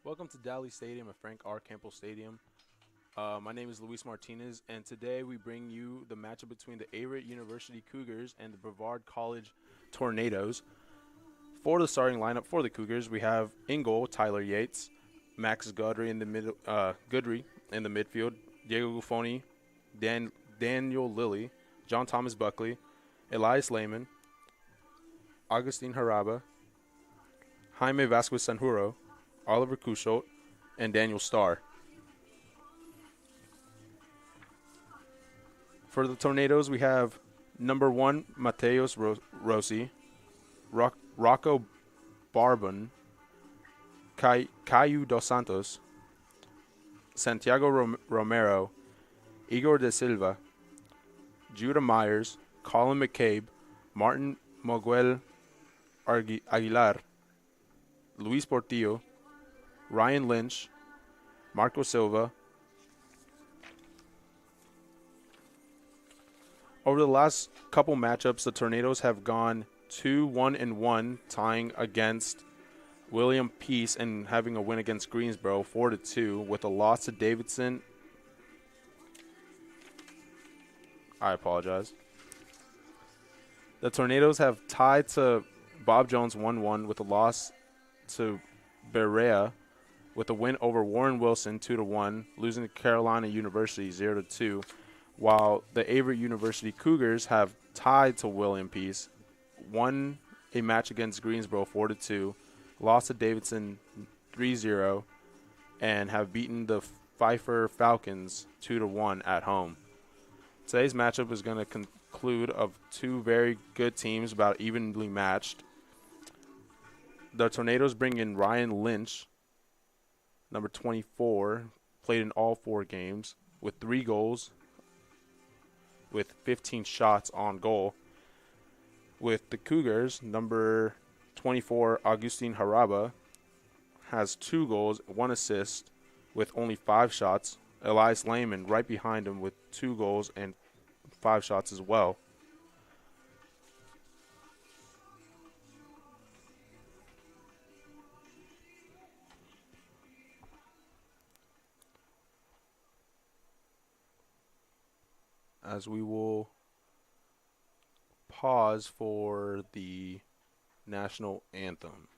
Welcome to Dally Stadium at Frank R. Campbell Stadium. My name is Luis Martinez, and today we bring you the matchup between the Averett University Cougars and the Brevard College Tornadoes. For the starting lineup for the Cougars, we have in goal Tyler Yates, Max Goodry in the midfield, Diego Gufoni, Daniel Lilly, John Thomas Buckley, Elias Lehman, Augustine Haraba, Jaime Vasquez Sanjuro, Oliver Couchot, and Daniel Starr. For the Tornadoes, we have number 1, Mateos Rossi, Rocco Barbon, Caio Dos Santos, Santiago Romero, Igor De Silva, Judah Myers, Colin McCabe, Martin Moguel Aguilar, Luis Portillo, Ryan Lynch, Marco Silva. Over the last couple matchups, the Tornadoes have gone 2-1-1, tying against William Peace and having a win against Greensboro 4-2, with a loss to Davidson. I apologize. The Tornadoes have tied to Bob Jones 1-1 with a loss to Berea, with a win over Warren Wilson 2-1, losing to Carolina University 0-2, while the Averett University Cougars have tied to William Peace, won a match against Greensboro 4-2, lost to Davidson 3-0, and have beaten the Pfeiffer Falcons 2-1 at home. Today's matchup is going to conclude of two very good teams, about evenly matched. The Tornadoes bring in Ryan Lynch, number 24, played in all 4 games with 3 goals, with 15 shots on goal. With the Cougars, number 24, Augustine Haraba, has 2 goals, 1 assist, with only 5 shots. Elias Lehman right behind him with 2 goals and 5 shots as well. As we will pause for the national anthem.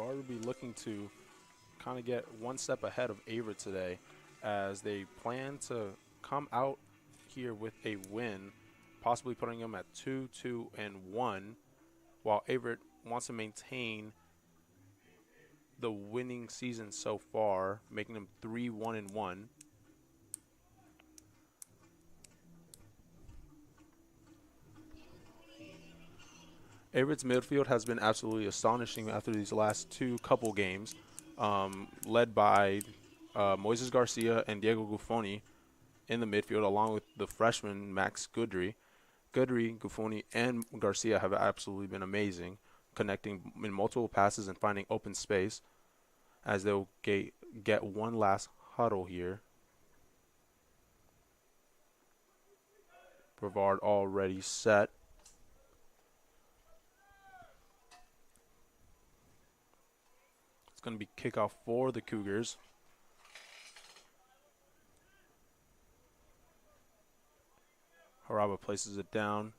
Brevard will be looking to kind of get one step ahead of Averett today as they plan to come out here with a win, possibly putting them at 2-2-1, while Averett wants to maintain the winning season so far, making them 3-1-1. Averett's midfield has been absolutely astonishing after these last couple games, led by Moises Garcia and Diego Guffoni in the midfield, along with the freshman Max Goodry. Goodry, Guffoni, and Garcia have absolutely been amazing, connecting in multiple passes and finding open space as they'll get one last huddle here. Brevard already set. It's going to be kickoff for the Cougars. Haraba places it down.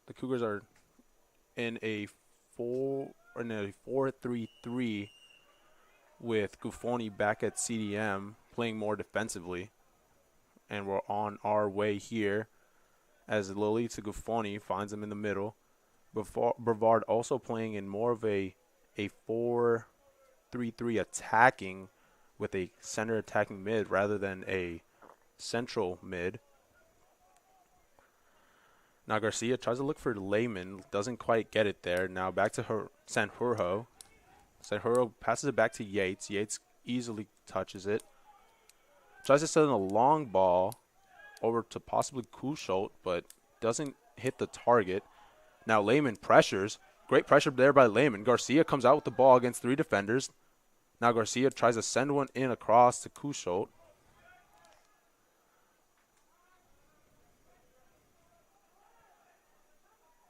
The Cougars are in a 4-3-3 with Guffoni back at CDM, playing more defensively. And we're on our way here as Lolita Guffoni finds him in the middle. Brevard also playing in more of a 4-3-3 attacking with a center attacking mid rather than a central mid. Now Garcia tries to look for Lehman, doesn't quite get it there. Now back to Sanjurjo. Sanjurjo passes it back to Yates. Yates easily touches it. Tries to send a long ball over to possibly Kusholt, but doesn't hit the target. Now Lehman pressures. Great pressure there by Lehman. Garcia comes out with the ball against 3 defenders. Now Garcia tries to send one in across to Kusholt.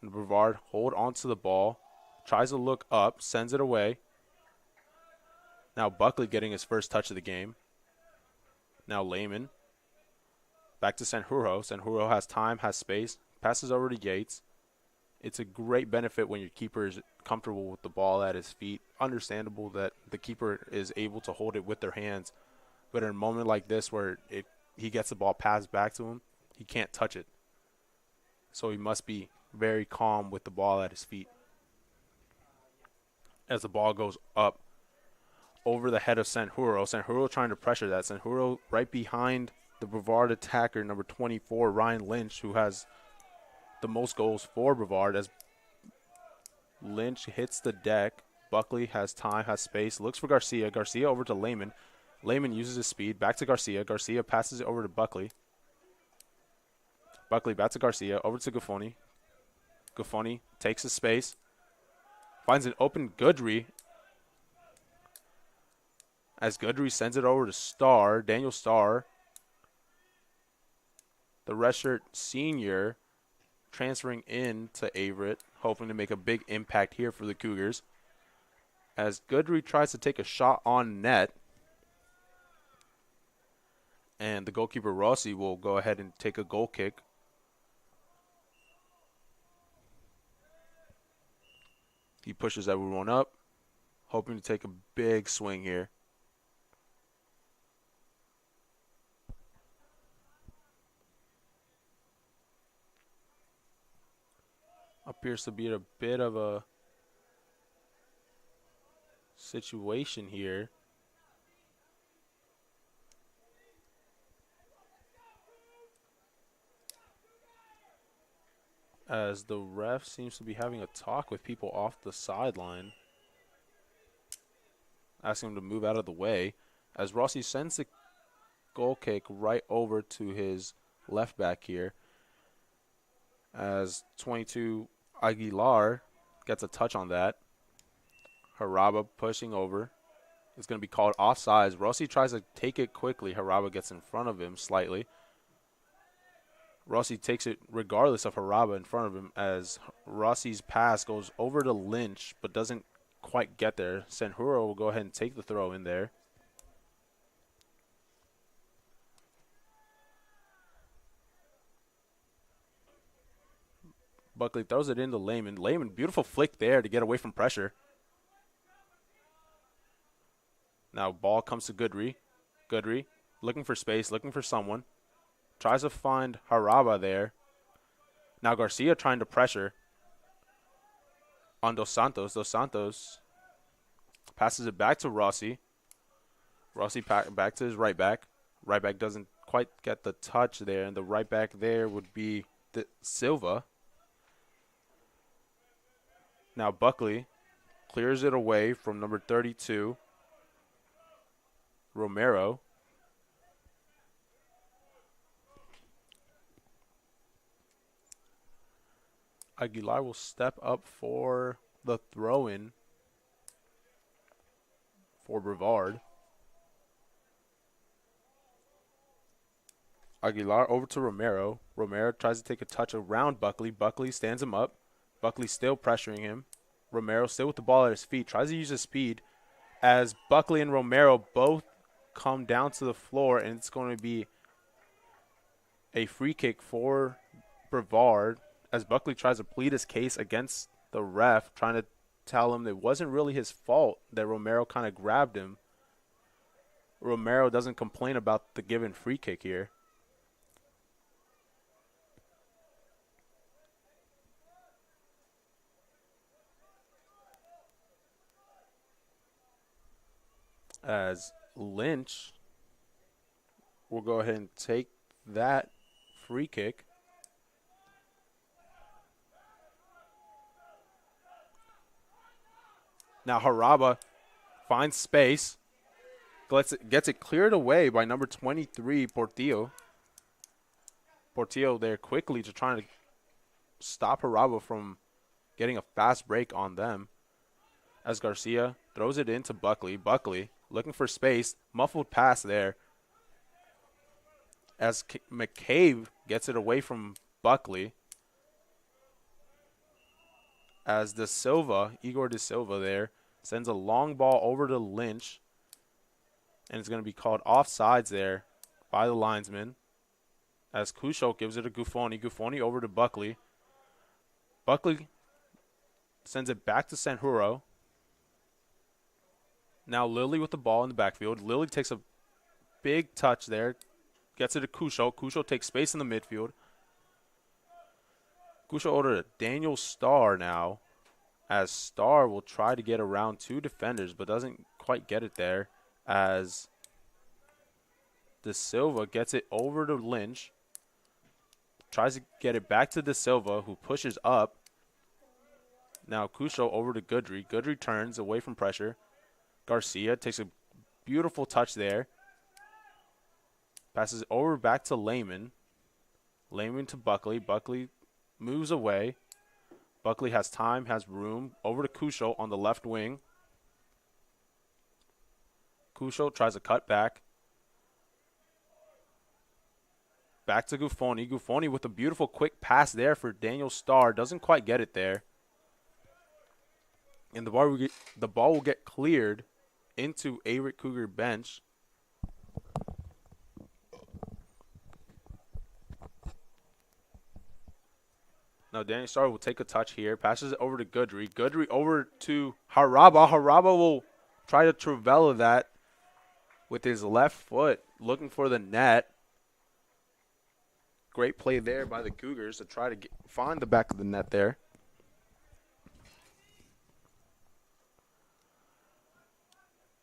And Brevard hold onto the ball. Tries to look up. Sends it away. Now Buckley getting his first touch of the game. Now Lehman. Back to Sanjurjo. Sanjurjo has time, has space. Passes over to Yates. It's a great benefit when your keeper is comfortable with the ball at his feet. Understandable that the keeper is able to hold it with their hands. But in a moment like this where he gets the ball passed back to him, he can't touch it. So he must be very calm with the ball at his feet. As the ball goes up over the head of Sanjurjo. Sanjurjo trying to pressure that. Sanjurjo right behind the Brevard attacker, number 24, Ryan Lynch, who has the most goals for Brevard as Lynch hits the deck. Buckley has time, has space, looks for Garcia. Garcia over to Lehman. Lehman uses his speed, back to Garcia. Garcia passes it over to Buckley. Buckley back to Garcia, over to Guffoni. Guffoni takes his space, finds an open Goodry. As Goodry sends it over to Starr, Daniel Starr, the redshirt senior, transferring in to Averett, hoping to make a big impact here for the Cougars. As Goodry tries to take a shot on net, and the goalkeeper Rossi will go ahead and take a goal kick. He pushes everyone up, hoping to take a big swing here. Appears to be a bit of a situation here. As the ref seems to be having a talk with people off the sideline, asking him to move out of the way. As Rossi sends the goal kick right over to his left back here. As 22 Aguilar gets a touch on that. Haraba pushing over. It's going to be called offsides. Rossi tries to take it quickly. Haraba gets in front of him slightly. Rossi takes it regardless of Haraba in front of him as Rossi's pass goes over to Lynch but doesn't quite get there. Sanjurjo will go ahead and take the throw in there. Buckley throws it into Lehman. Lehman, beautiful flick there to get away from pressure. Now ball comes to Goodry. Goodry looking for space, looking for someone. Tries to find Haraba there. Now Garcia trying to pressure on Dos Santos. Dos Santos passes it back to Rossi. Rossi back to his right back. Right back doesn't quite get the touch there, and the right back there would be Silva. Now Buckley clears it away from number 32, Romero. Aguilar will step up for the throw-in for Brevard. Aguilar over to Romero. Romero tries to take a touch around Buckley. Buckley stands him up. Buckley still pressuring him. Romero still with the ball at his feet. Tries to use his speed as Buckley and Romero both come down to the floor, and it's going to be a free kick for Brevard as Buckley tries to plead his case against the ref, trying to tell him it wasn't really his fault that Romero kind of grabbed him. Romero doesn't complain about the given free kick here. As Lynch will go ahead and take that free kick. Now Haraba finds space, gets it cleared away by number 23, Portillo. Portillo there quickly to try to stop Haraba from getting a fast break on them. As Garcia throws it into Buckley. Buckley looking for space, muffled pass there. As McCabe gets it away from Buckley. As Igor De Silva there, sends a long ball over to Lynch. And it's going to be called offsides there by the linesman. As Cushok gives it to Gufoni. Gufoni over to Buckley. Buckley sends it back to Sanjuro. Now Lilly with the ball in the backfield. Lilly takes a big touch there. Gets it to Cushok. Cushok takes space in the midfield. Cushok over to Daniel Starr now. As Starr will try to get around two defenders, but doesn't quite get it there. As De Silva gets it over to Lynch. Tries to get it back to De Silva, who pushes up. Now Cushok over to Goodry. Goodry turns away from pressure. Garcia takes a beautiful touch there. Passes over back to Lehman. Lehman to Buckley. Buckley moves away. Buckley has time, has room. Over to Cushok on the left wing. Cushok tries to cut back. Back to Gufoni. Gufoni with a beautiful quick pass there for Daniel Starr. Doesn't quite get it there. And the ball will get cleared into Averett Cougar bench. Now Daniel Starr will take a touch here. Passes it over to Goodry. Goodry over to Haraba. Haraba will try to trivela that with his left foot, looking for the net. Great play there by the Cougars to try to find the back of the net there.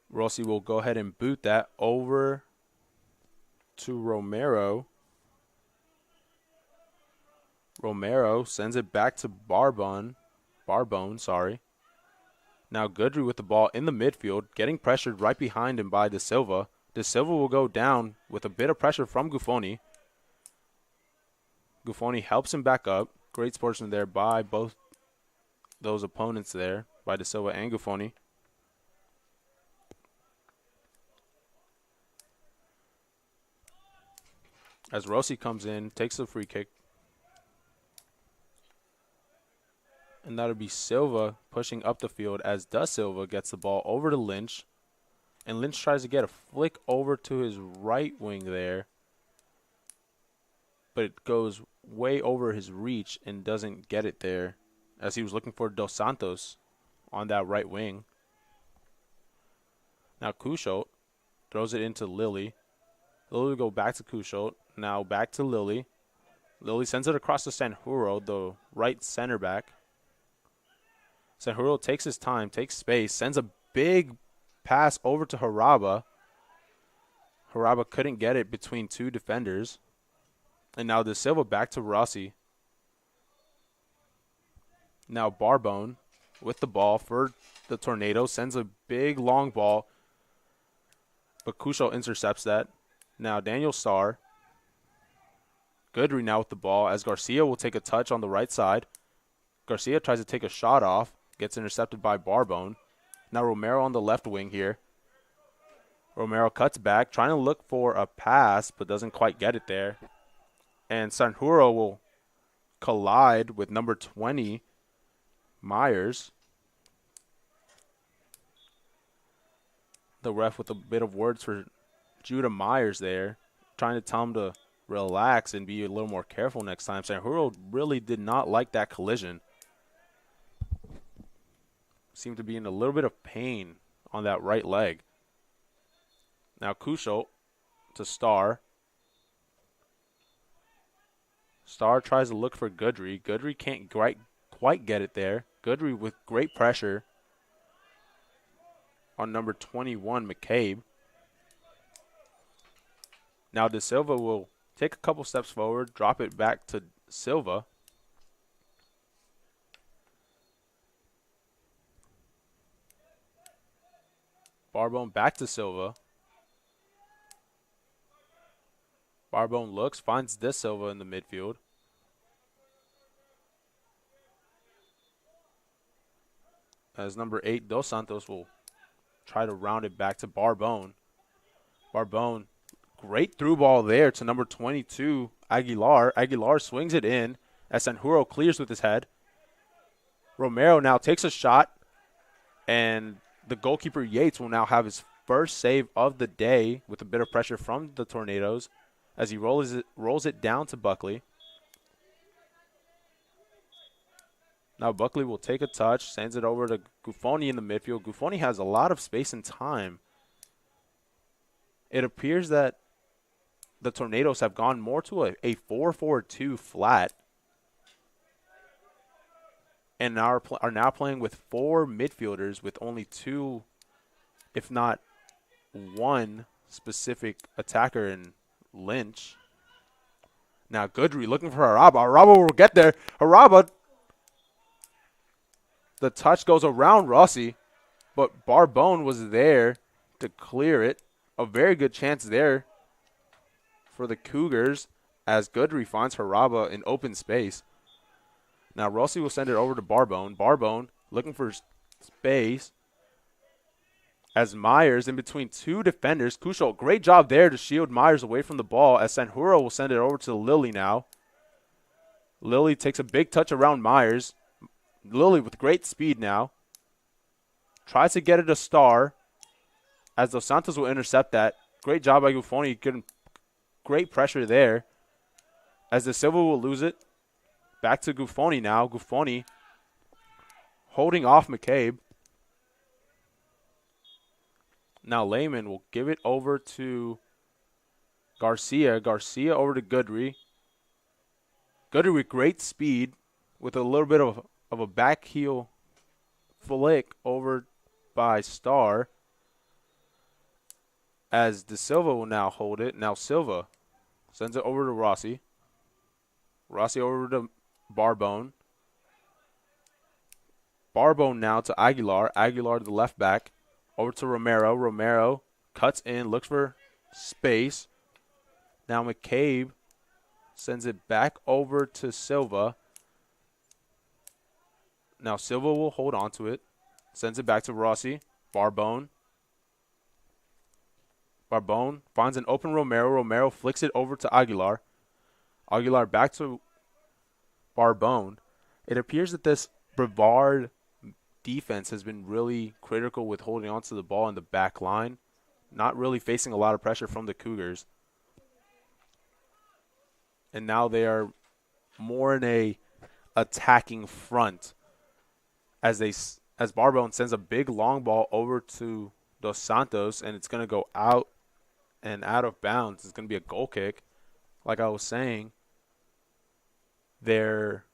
Rossi will go ahead and boot that over to Romero. Romero sends it back to Barbone. Now Goodry with the ball in the midfield, getting pressured right behind him by De Silva. De Silva will go down with a bit of pressure from Gufoni. Gufoni helps him back up. Great sportsman there by both those opponents there, by De Silva and Gufoni. As Rossi comes in, takes the free kick. And that'll be Silva pushing up the field as Da Silva gets the ball over to Lynch. And Lynch tries to get a flick over to his right wing there. but it goes way over his reach and doesn't get it there as he was looking for Dos Santos on that right wing. Now Couchot throws it into Lilly. Lilly will go back to Couchot. Now back to Lilly. Lilly sends it across to Sanjuro, the right center back. Sanjuro takes his time, takes space, sends a big pass over to Haraba. Haraba couldn't get it between two defenders. And now De Silva back to Rossi. Now Barbone with the ball for the Tornado. Sends a big long ball. But Couchot intercepts that. Now Daniel Starr. Goodry now with the ball as Garcia will take a touch on the right side. Garcia tries to take a shot off. Gets intercepted by Barbone. Now Romero on the left wing here. Romero cuts back, trying to look for a pass, but doesn't quite get it there. And Sanjuro will collide with number 20, Myers. The ref with a bit of words for Judah Myers there, trying to tell him to relax and be a little more careful next time. Sanjuro really did not like that collision. Seemed to be in a little bit of pain on that right leg. Now Couchot to Starr. Starr tries to look for Goodry. Goodry can't quite get it there. Goodry with great pressure on number 21, McCabe. Now De Silva will take a couple steps forward, drop it back to Silva. Barbone back to Silva. Barbone looks, finds De Silva in the midfield. As number 8, Dos Santos will try to round it back to Barbone. Barbone, great through ball there to number 22, Aguilar. Aguilar swings it in as Sanjuro clears with his head. Romero now takes a shot, and the goalkeeper Yates will now have his first save of the day with a bit of pressure from the Tornadoes as he rolls it down to Buckley. Now Buckley will take a touch, sends it over to Guffoni in the midfield. Guffoni has a lot of space and time. It appears that the Tornadoes have gone more to a 4-4-2 flat and are now playing with 4 midfielders with only 2, if not 1, specific attacker in Lynch. Now Goodry looking for Haraba. Haraba will get there. Haraba, the touch goes around Rossi, but Barbone was there to clear it. A very good chance there for the Cougars as Goodry finds Haraba in open space. Now Rossi will send it over to Barbone. Barbone looking for space as Myers in between 2 defenders. Couchot, great job there to shield Myers away from the ball as Sanjuro will send it over to Lilly now. Lilly takes a big touch around Myers. Lilly with great speed now. Tries to get it to Starr as Dos Santos will intercept that. Great job by Guffoni, getting great pressure there as De Silva will lose it. Back to Guffoni now. Guffoni holding off McCabe. Now Lehman will give it over to Garcia. Garcia over to Goodry. Goodry with great speed with a little bit of a back heel flick over by Starr. As De Silva will now hold it. Now Silva sends it over to Rossi. Rossi over to Barbone. Barbone now to Aguilar. Aguilar to the left back. Over to Romero. Romero cuts in, looks for space. Now McCabe sends it back over to Silva. Now Silva will hold on to it. Sends it back to Rossi. Barbone. Barbone finds an open Romero. Romero flicks it over to Aguilar. Aguilar back to Barbone. It appears that this Brevard defense has been really critical with holding on to the ball in the back line. Not really facing a lot of pressure from the Cougars. and now they are more in a attacking front as Barbone sends a big long ball over to Dos Santos, and it's going to go out and out of bounds. It's going to be a goal kick. Like I was saying, their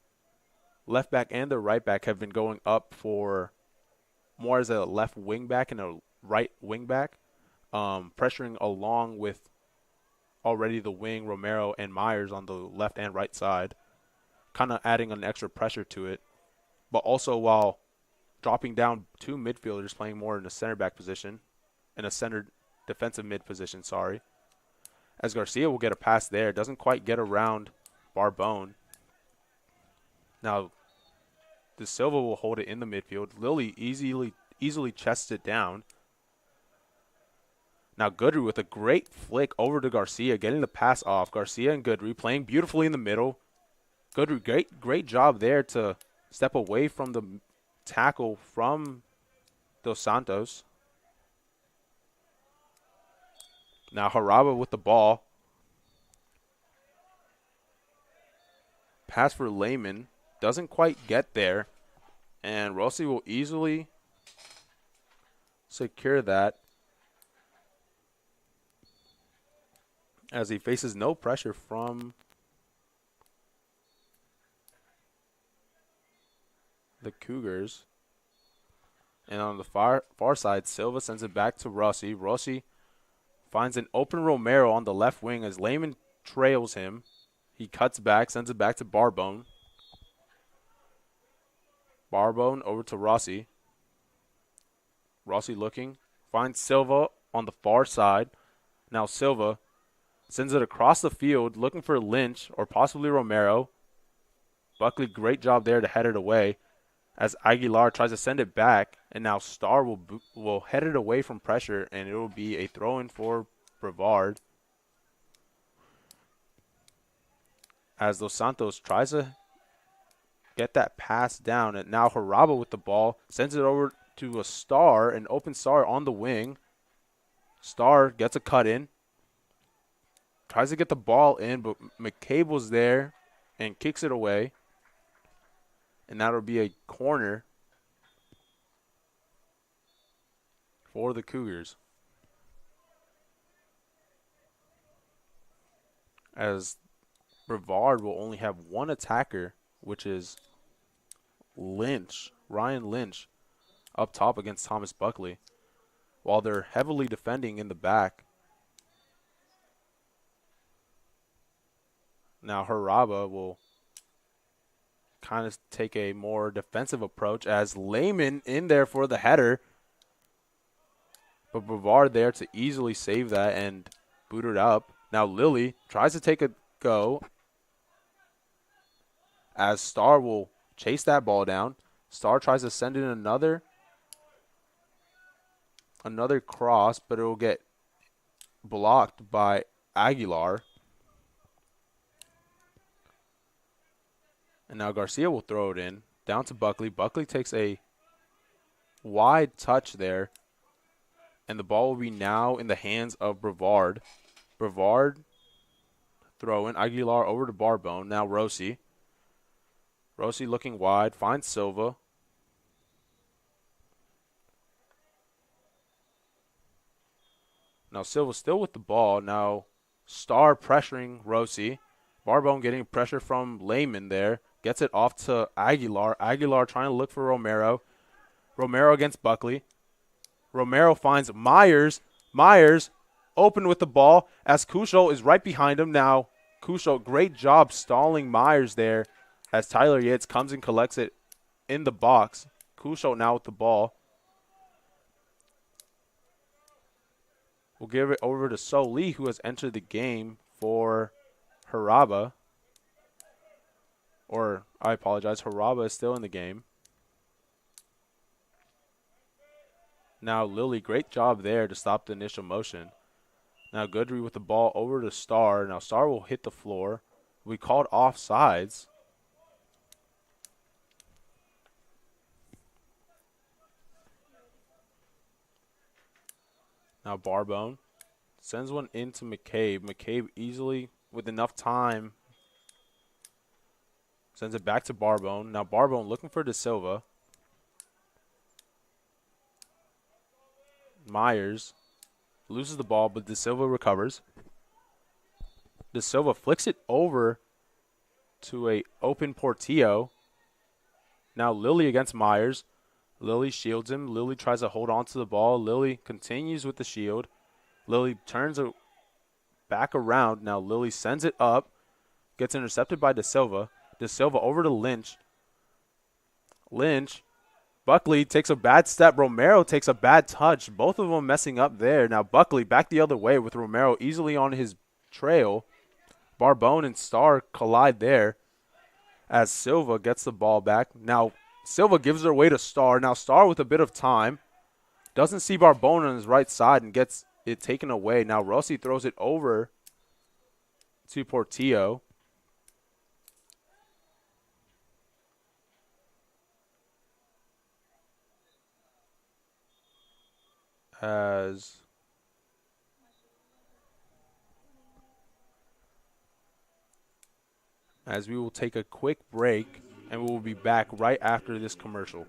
left back and their right back have been going up for more as a left wing back and a right wing back, pressuring along with already the wing, Romero and Myers on the left and right side, kind of adding an extra pressure to it. But also while dropping down two midfielders playing more in a center back position, in a center defensive mid position, as Garcia will get a pass there. Doesn't quite get around Barbone. Now, De Silva will hold it in the midfield. Lilly easily chests it down. Now Goodry with a great flick over to Garcia, getting the pass off. Garcia and Goodry playing beautifully in the middle. Goodry, great job there to step away from the tackle from Dos Santos. Now Haraba with the ball. Pass for Lehman. Doesn't quite get there. And Rossi will easily secure that as he faces no pressure from the Cougars. And on the far side, Silva sends it back to Rossi. Rossi finds an open Romero on the left wing as Lehman trails him. He cuts back, sends it back to Barbone. Barbone over to Rossi. Rossi looking. Finds Silva on the far side. Now Silva sends it across the field looking for Lynch or possibly Romero. Buckley, great job there to head it away as Aguilar tries to send it back. And now Starr will head it away from pressure, and it will be a throw-in for Brevard. As Dos Santos tries to get that pass down. And now Haraba with the ball sends it over to a Starr, an open Starr on the wing. Starr gets a cut in. Tries to get the ball in, but McCabe was there and kicks it away. And that'll be a corner for the Cougars. As Brevard will only have one attacker, which is Lynch, Ryan Lynch, up top against Thomas Buckley, while they're heavily defending in the back. Now Haraba will kind of take a more defensive approach as Lehman in there for the header. But Brevard there to easily save that and boot it up. Now Lilly tries to take a go as Starr will chase that ball down. Starr tries to send in another cross, but it will get blocked by Aguilar. And now Garcia will throw it in, down to Buckley. Buckley takes a wide touch there, and the ball will be now in the hands of Brevard. Brevard throw in, Aguilar over to Barbone. Now Rossi. Rossi looking wide, finds Silva. Now Silva still with the ball. Now Starr pressuring Rossi. Barbone getting pressure from Lehman there. Gets it off to Aguilar. Aguilar trying to look for Romero. Romero against Buckley. Romero finds Myers. Myers open with the ball as Cushel is right behind him. Now Cushel, great job stalling Myers there as Tyler Yates comes and collects it in the box. Cushel now with the ball. We'll give it over to So Lee, who has entered the game for Haraba. Or, I apologize, Haraba is still in the game. Now Lilly, great job there to stop the initial motion. Now Goodry with the ball over to Starr. Now Starr will hit the floor. We called offsides. Now Barbone sends one into McCabe. McCabe easily, with enough time, Sends it back to Barbone. Now Barbone looking for De Silva. Myers loses the ball, but De Silva recovers. De Silva flicks it over to a open Portillo. Now Lilly against Myers. Lilly shields him. Lilly tries to hold on to the ball. Lilly continues with the shield. Lilly turns it back around. Now Lilly sends it up. Gets intercepted by De Silva. De Silva over to Lynch. Lynch. Buckley takes a bad step. Romero takes a bad touch. Both of them messing up there. Now Buckley back the other way with Romero easily on his trail. Barbone and Starr collide there as Silva gets the ball back. Now Silva gives it away to Starr. Now Starr with a bit of time. Doesn't see Barbone on his right side and gets it taken away. Now Rossi throws it over to Portillo. As we will take a quick break, and we will be back right after this commercial.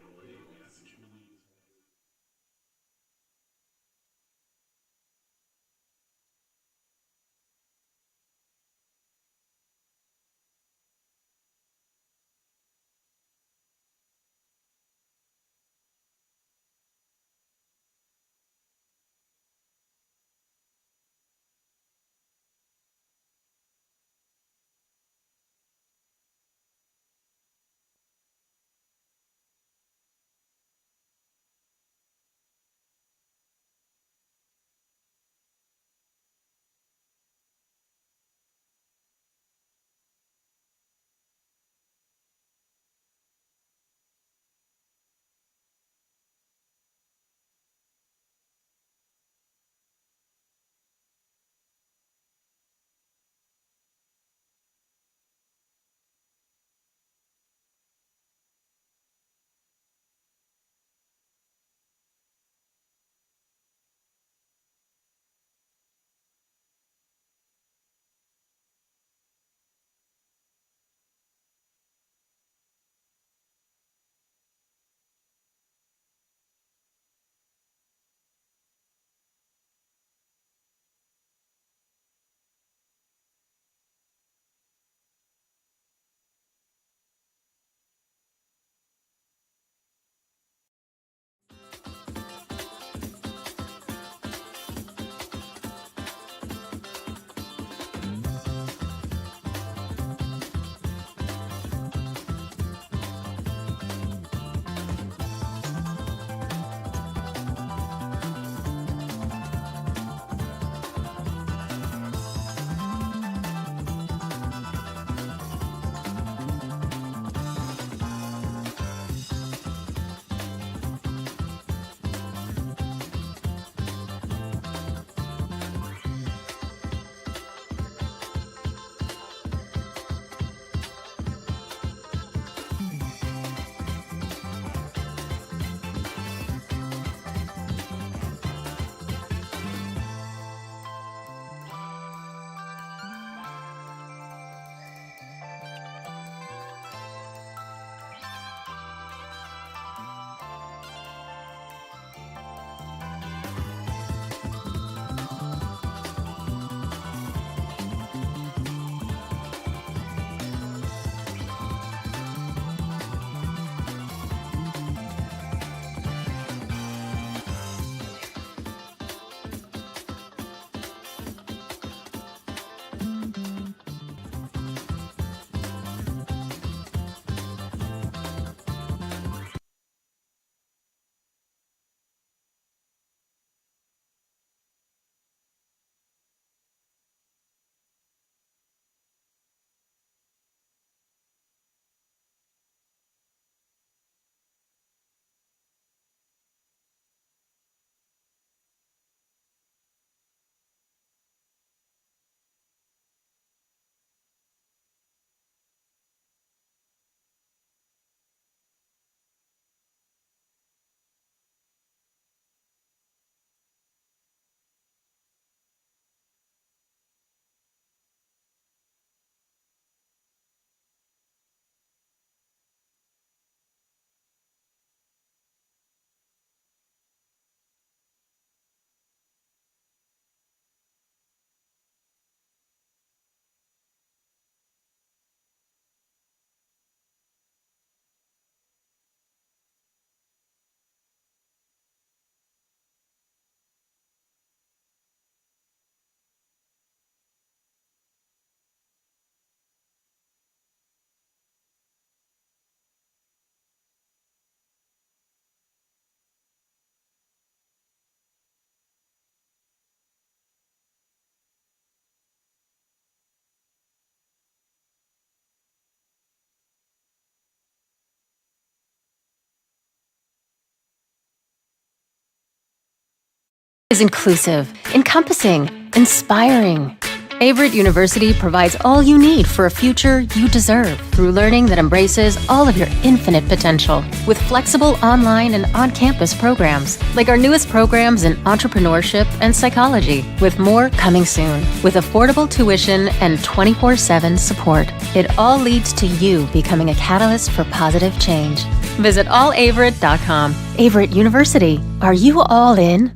is inclusive, encompassing, inspiring. Averett University provides all you need for a future you deserve through learning that embraces all of your infinite potential with flexible online and on-campus programs like our newest programs in entrepreneurship and psychology, with more coming soon, with affordable tuition and 24/7 support. It all leads to you becoming a catalyst for positive change. Visit allaverett.com. Averett University. Are you all in?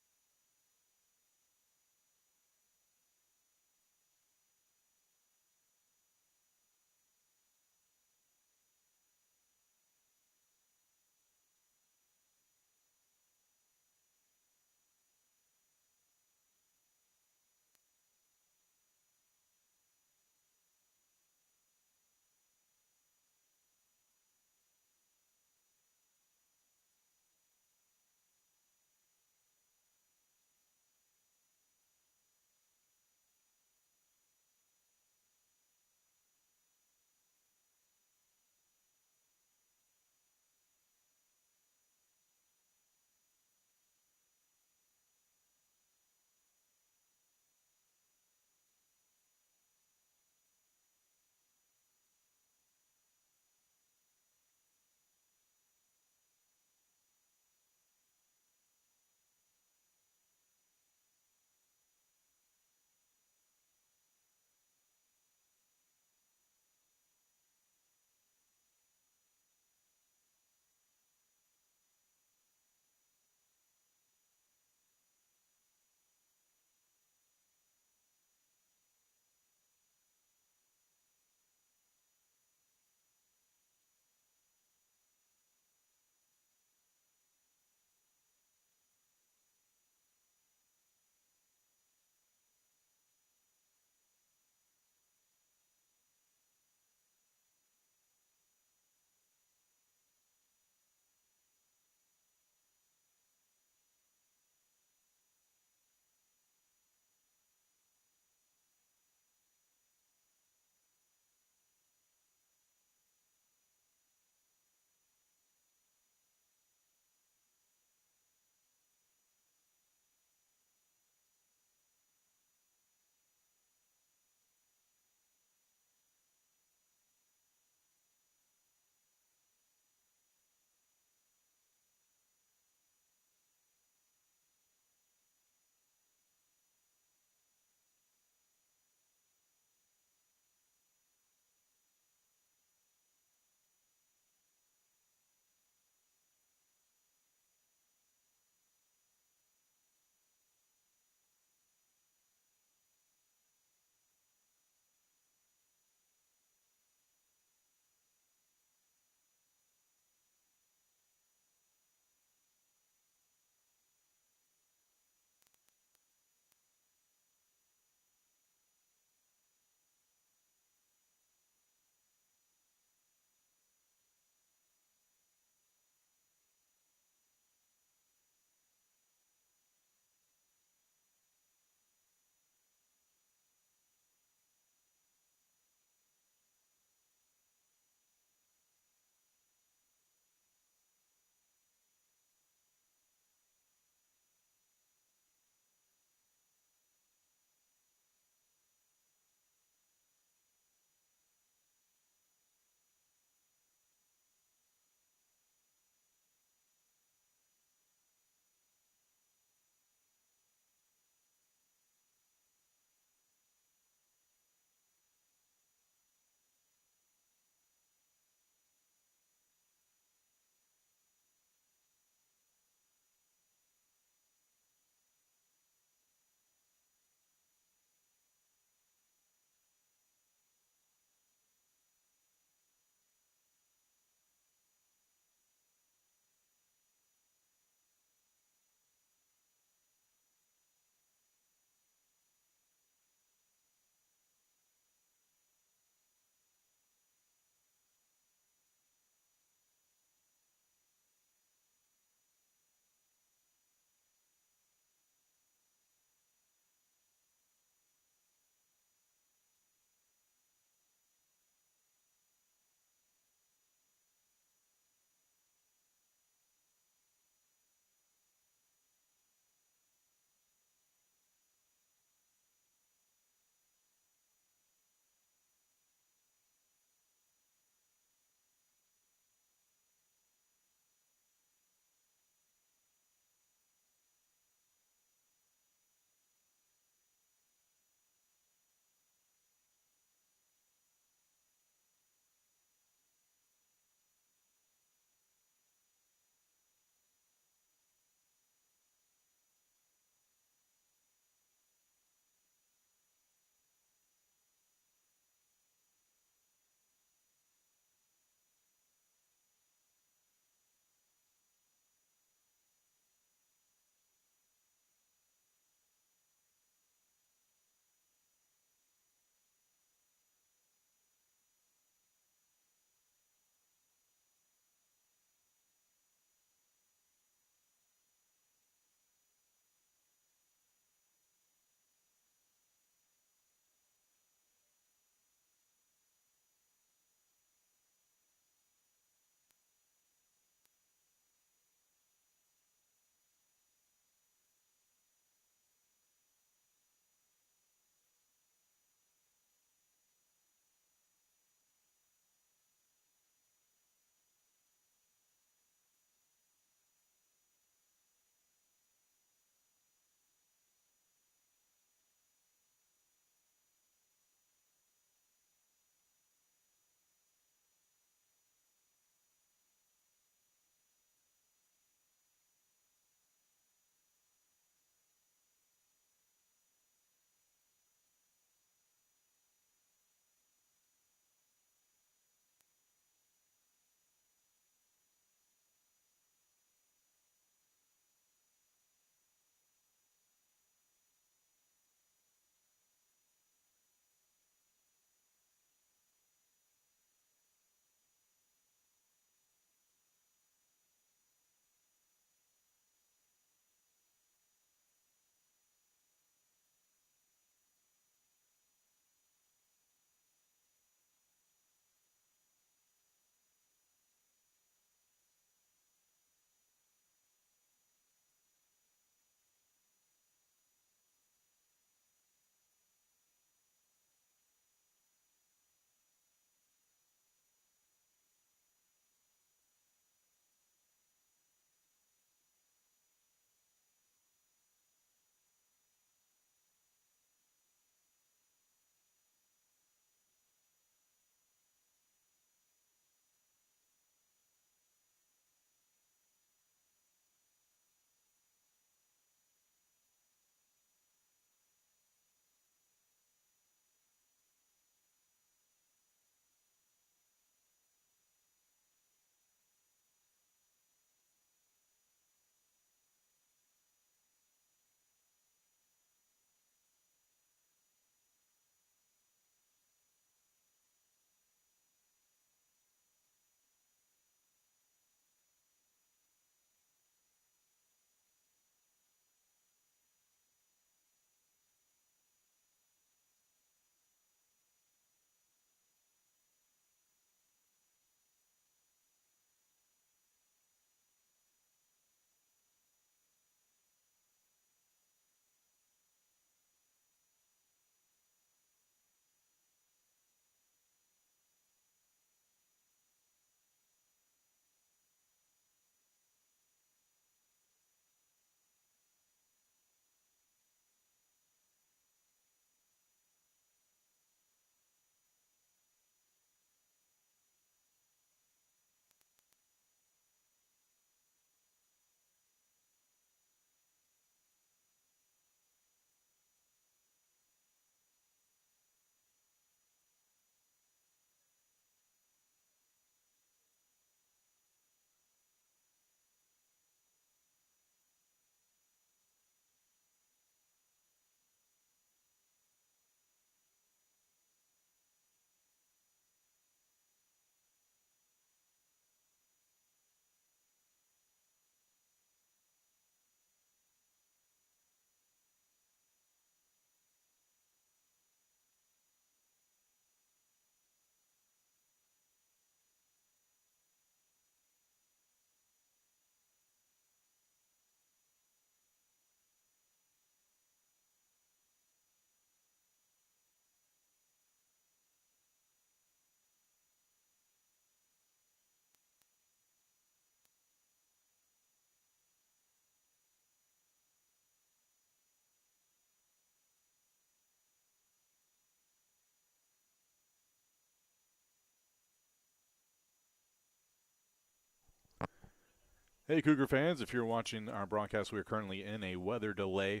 Hey, Cougar fans, if you're watching our broadcast, we are currently in a weather delay.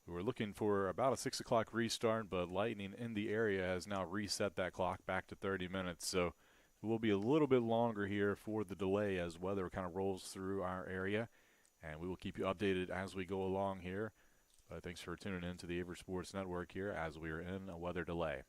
We were looking for about a 6 o'clock restart, but lightning in the area has now reset that clock back to 30 minutes. So it will be a little bit longer here for the delay as weather kind of rolls through our area. And we will keep you updated as we go along here. But thanks for tuning in to the Averett Sports Network here as we are in a weather delay.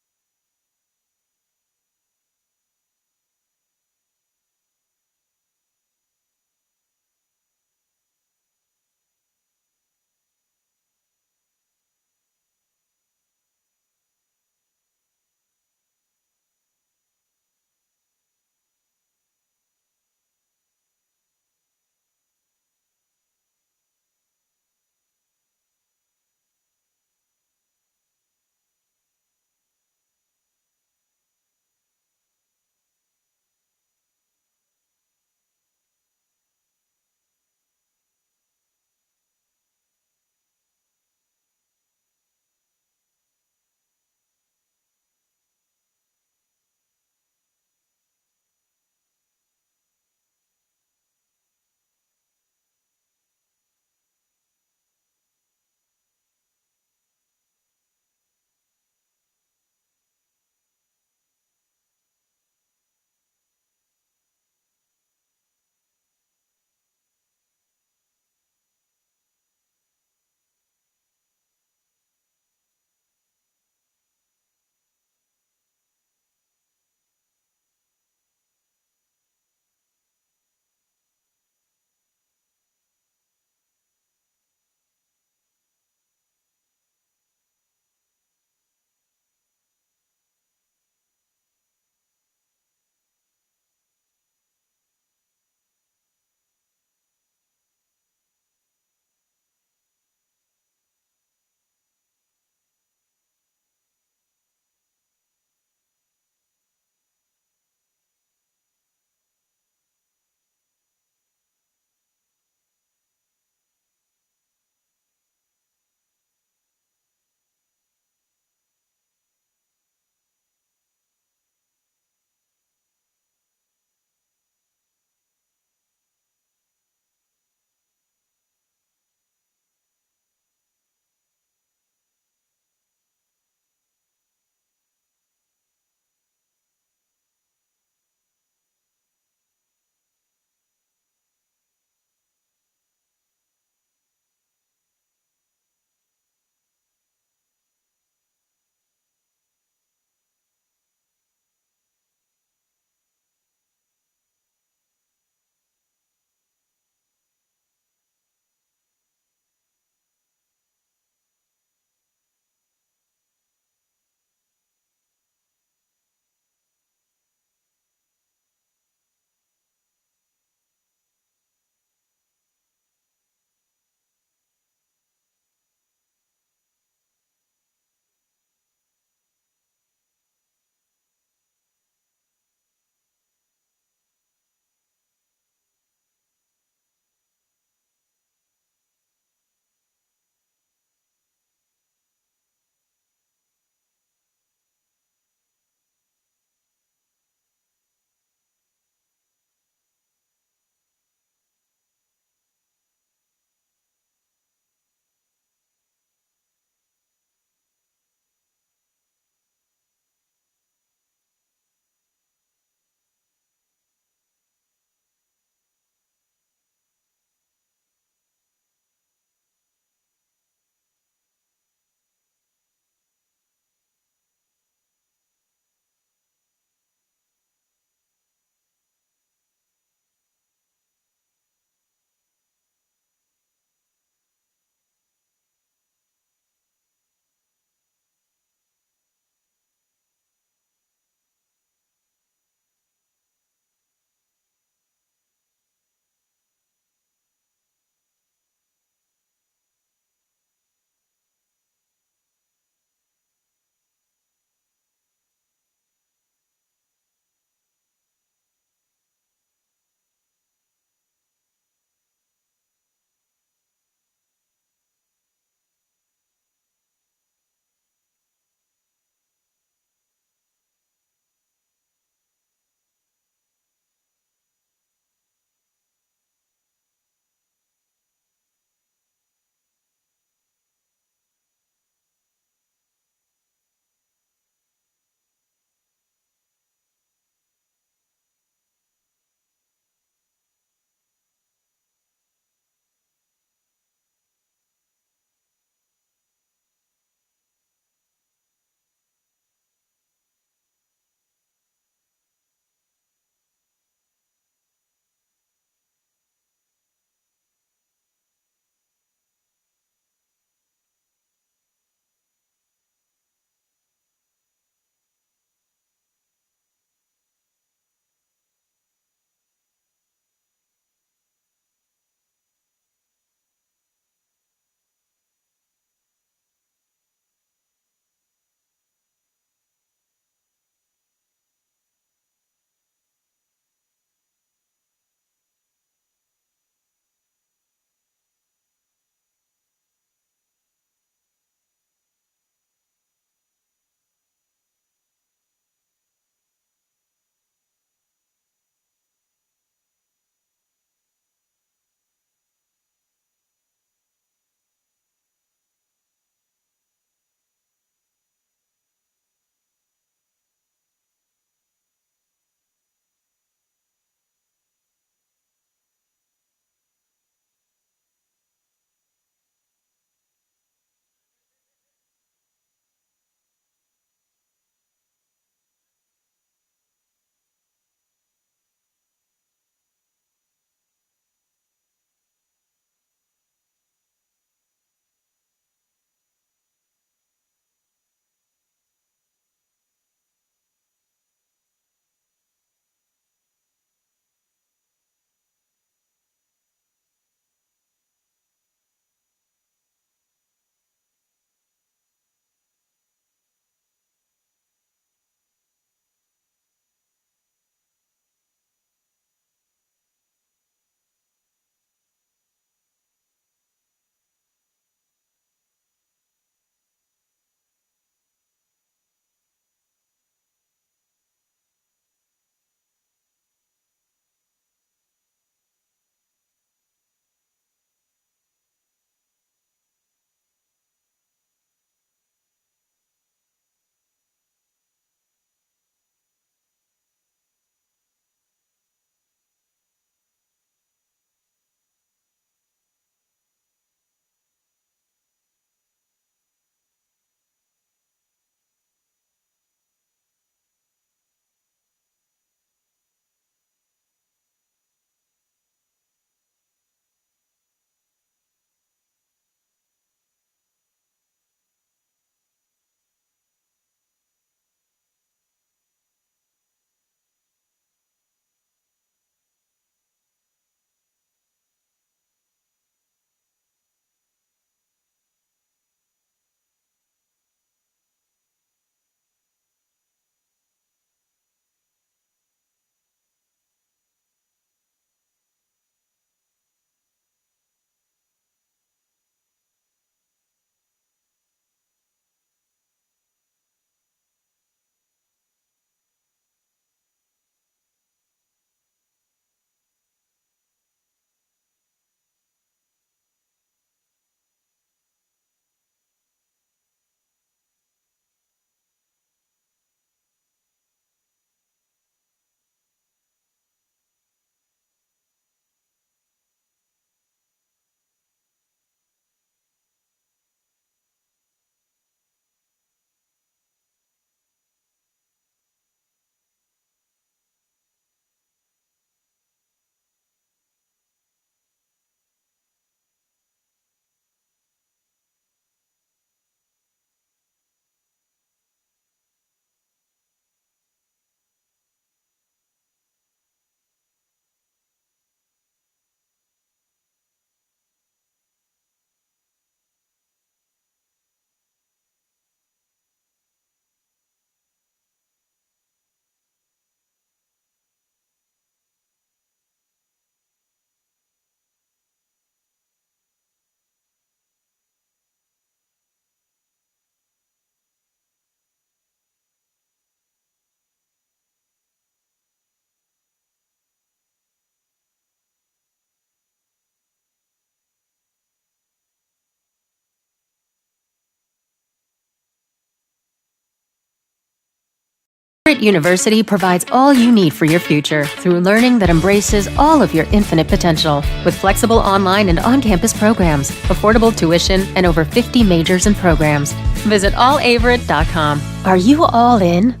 Averett University provides all you need for your future through learning that embraces all of your infinite potential. With flexible online and on-campus programs, affordable tuition, and over 50 majors and programs. Visit allaverett.com. Are you all in?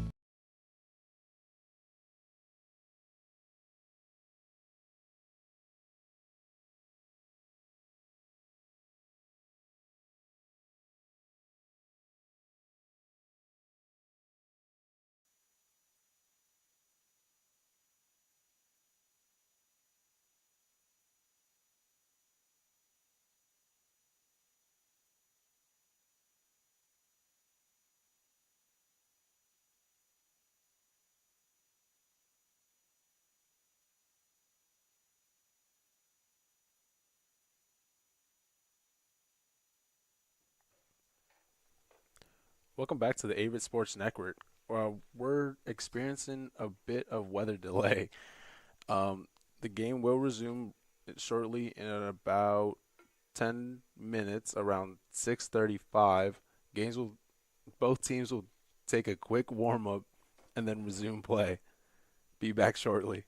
Welcome back to the Averett Sports Network. We're experiencing a bit of weather delay. The game will resume shortly in about 10 minutes, around 6:35. Games will Both teams will take a quick warm up and then resume play. Be back shortly.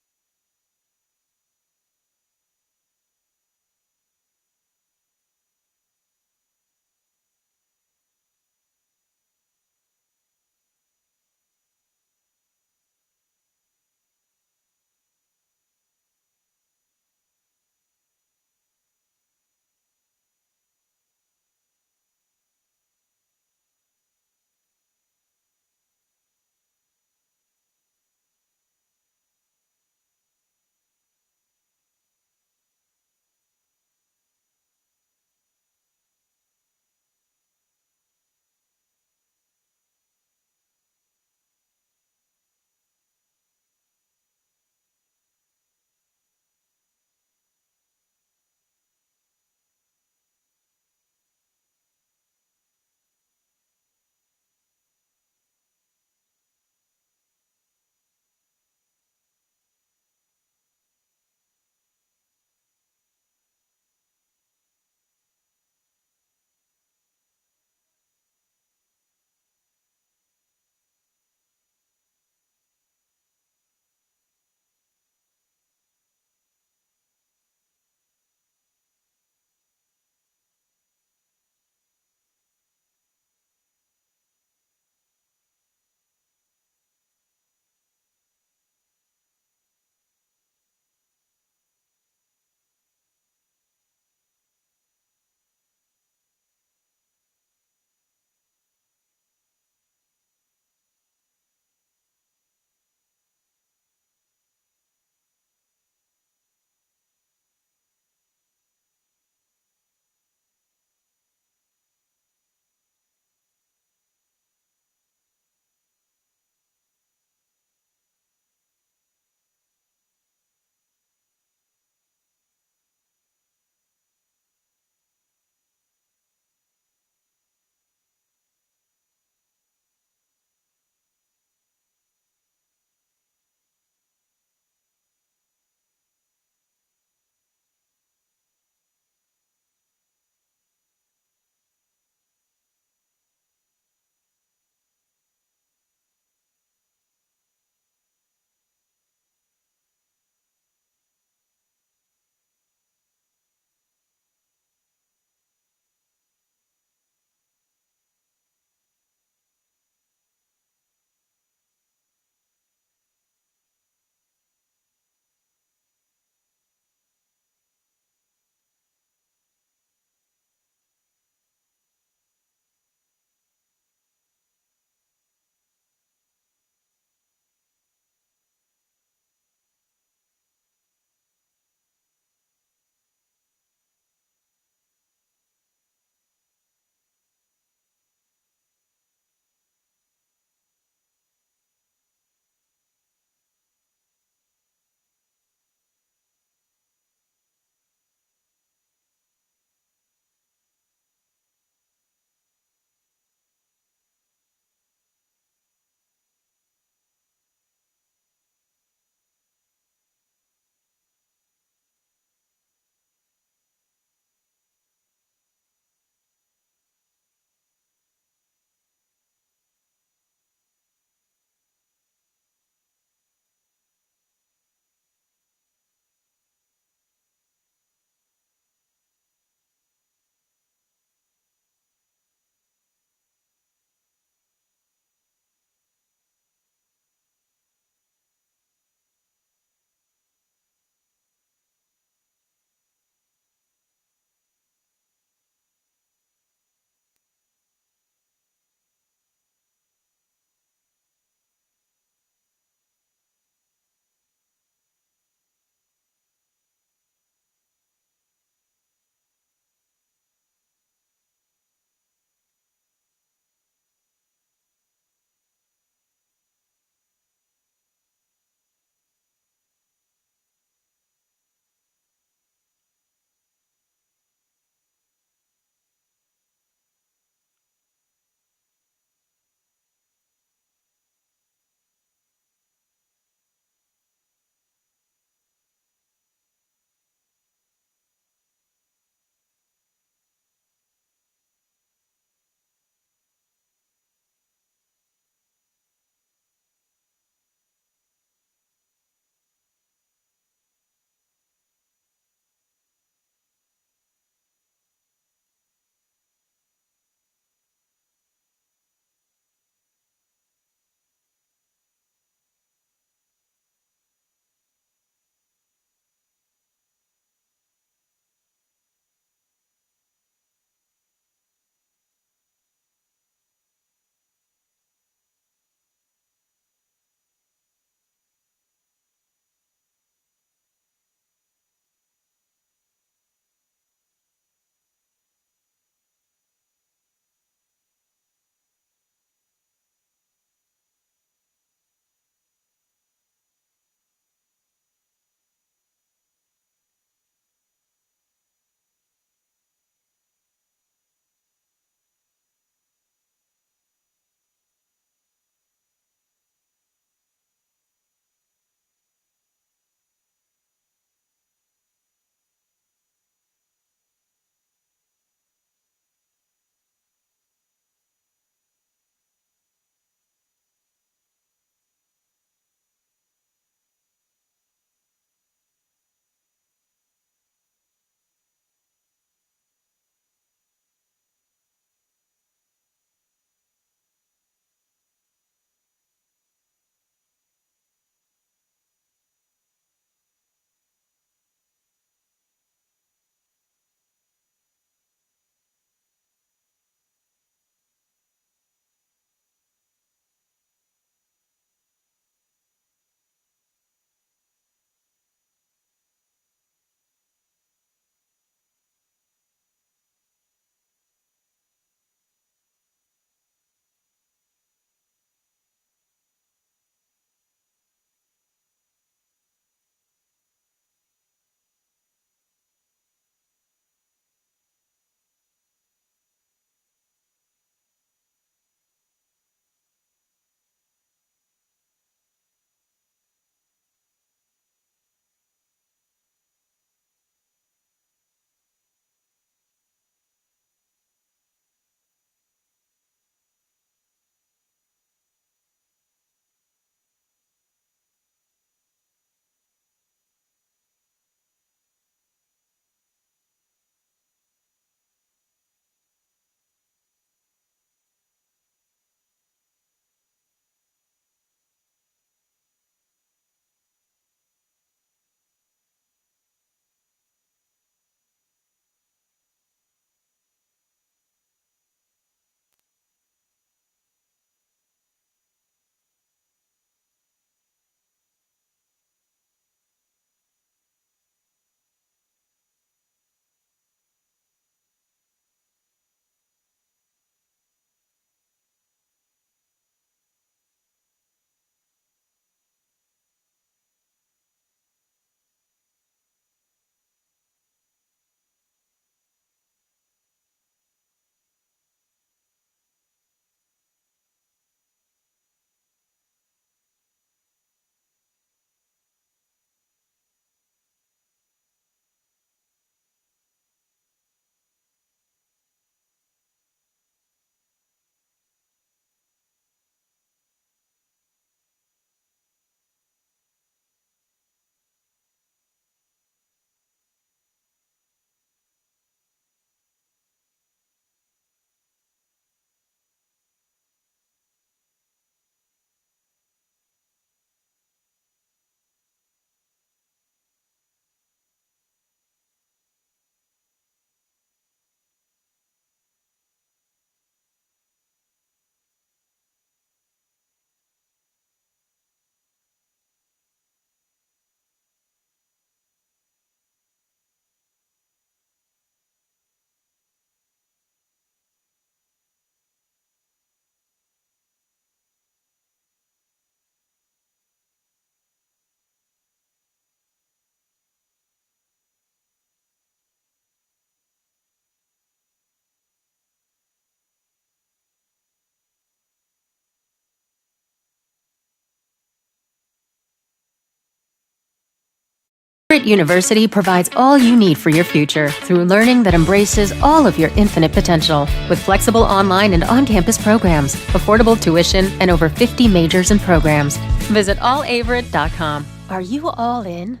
Averett University provides all you need for your future through learning that embraces all of your infinite potential. With flexible online and on-campus programs, affordable tuition, and over 50 majors and programs. Visit allaverett.com. Are you all in?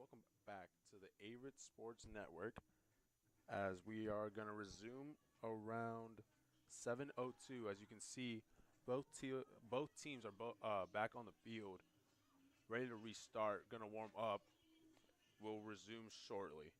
welcome back to the Averett Sports Network as we are going to resume around 7:02. As you can see, both teams are back on the field, ready to restart, going to warm up. We'll resume shortly.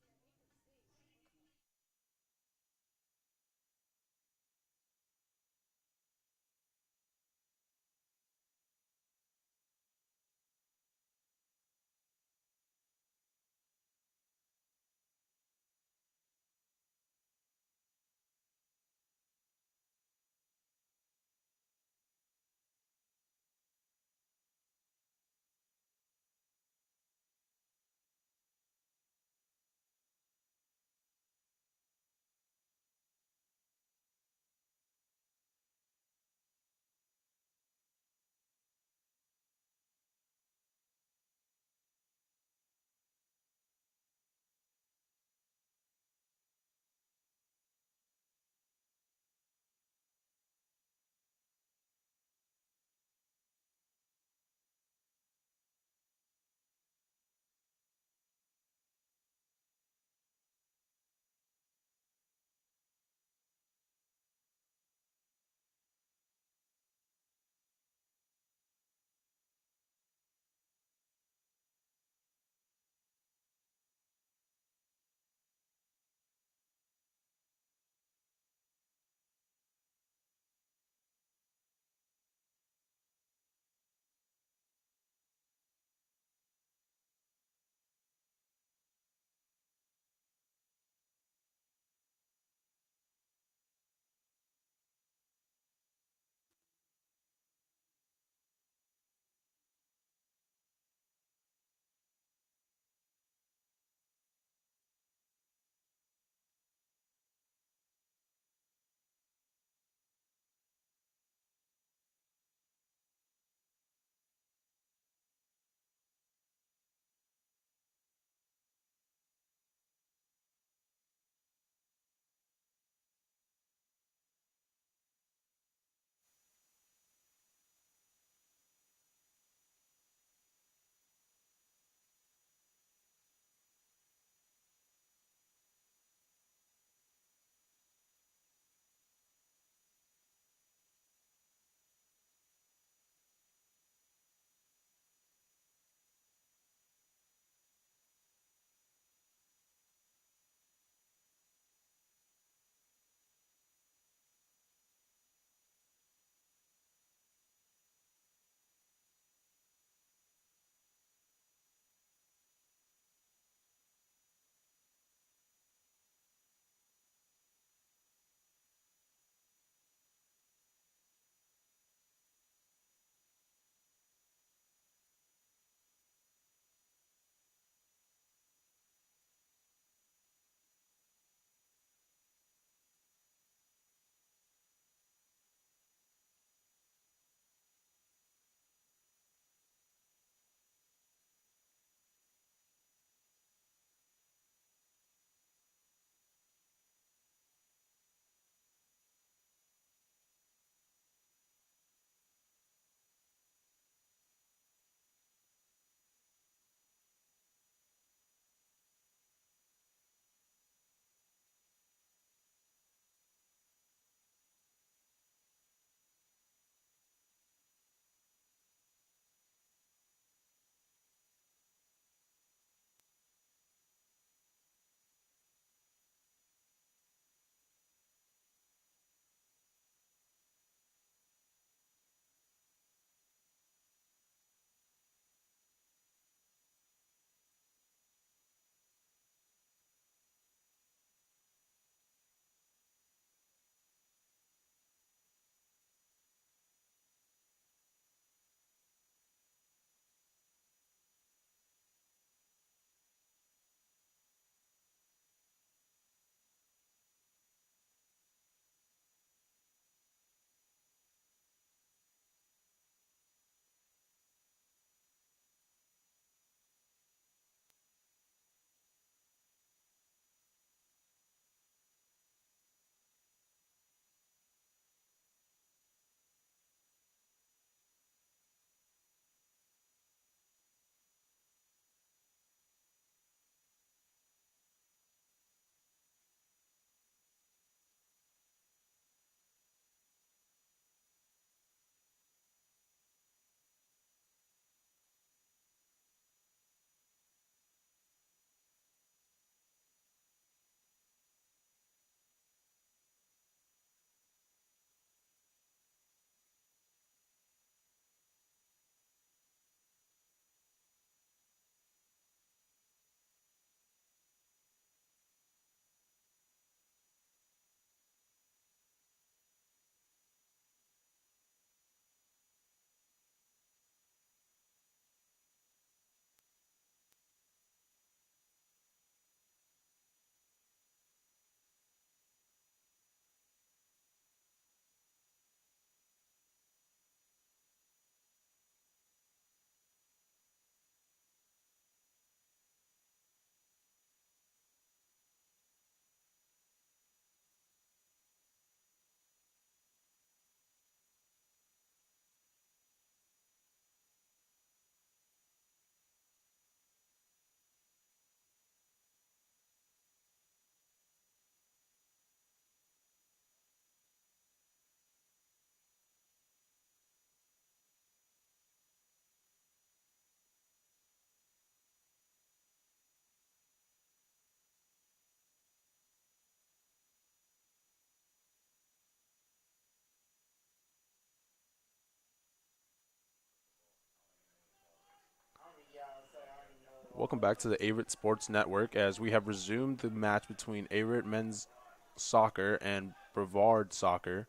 Welcome back to the Averett Sports Network as we have resumed the match between Averett men's soccer and Brevard soccer.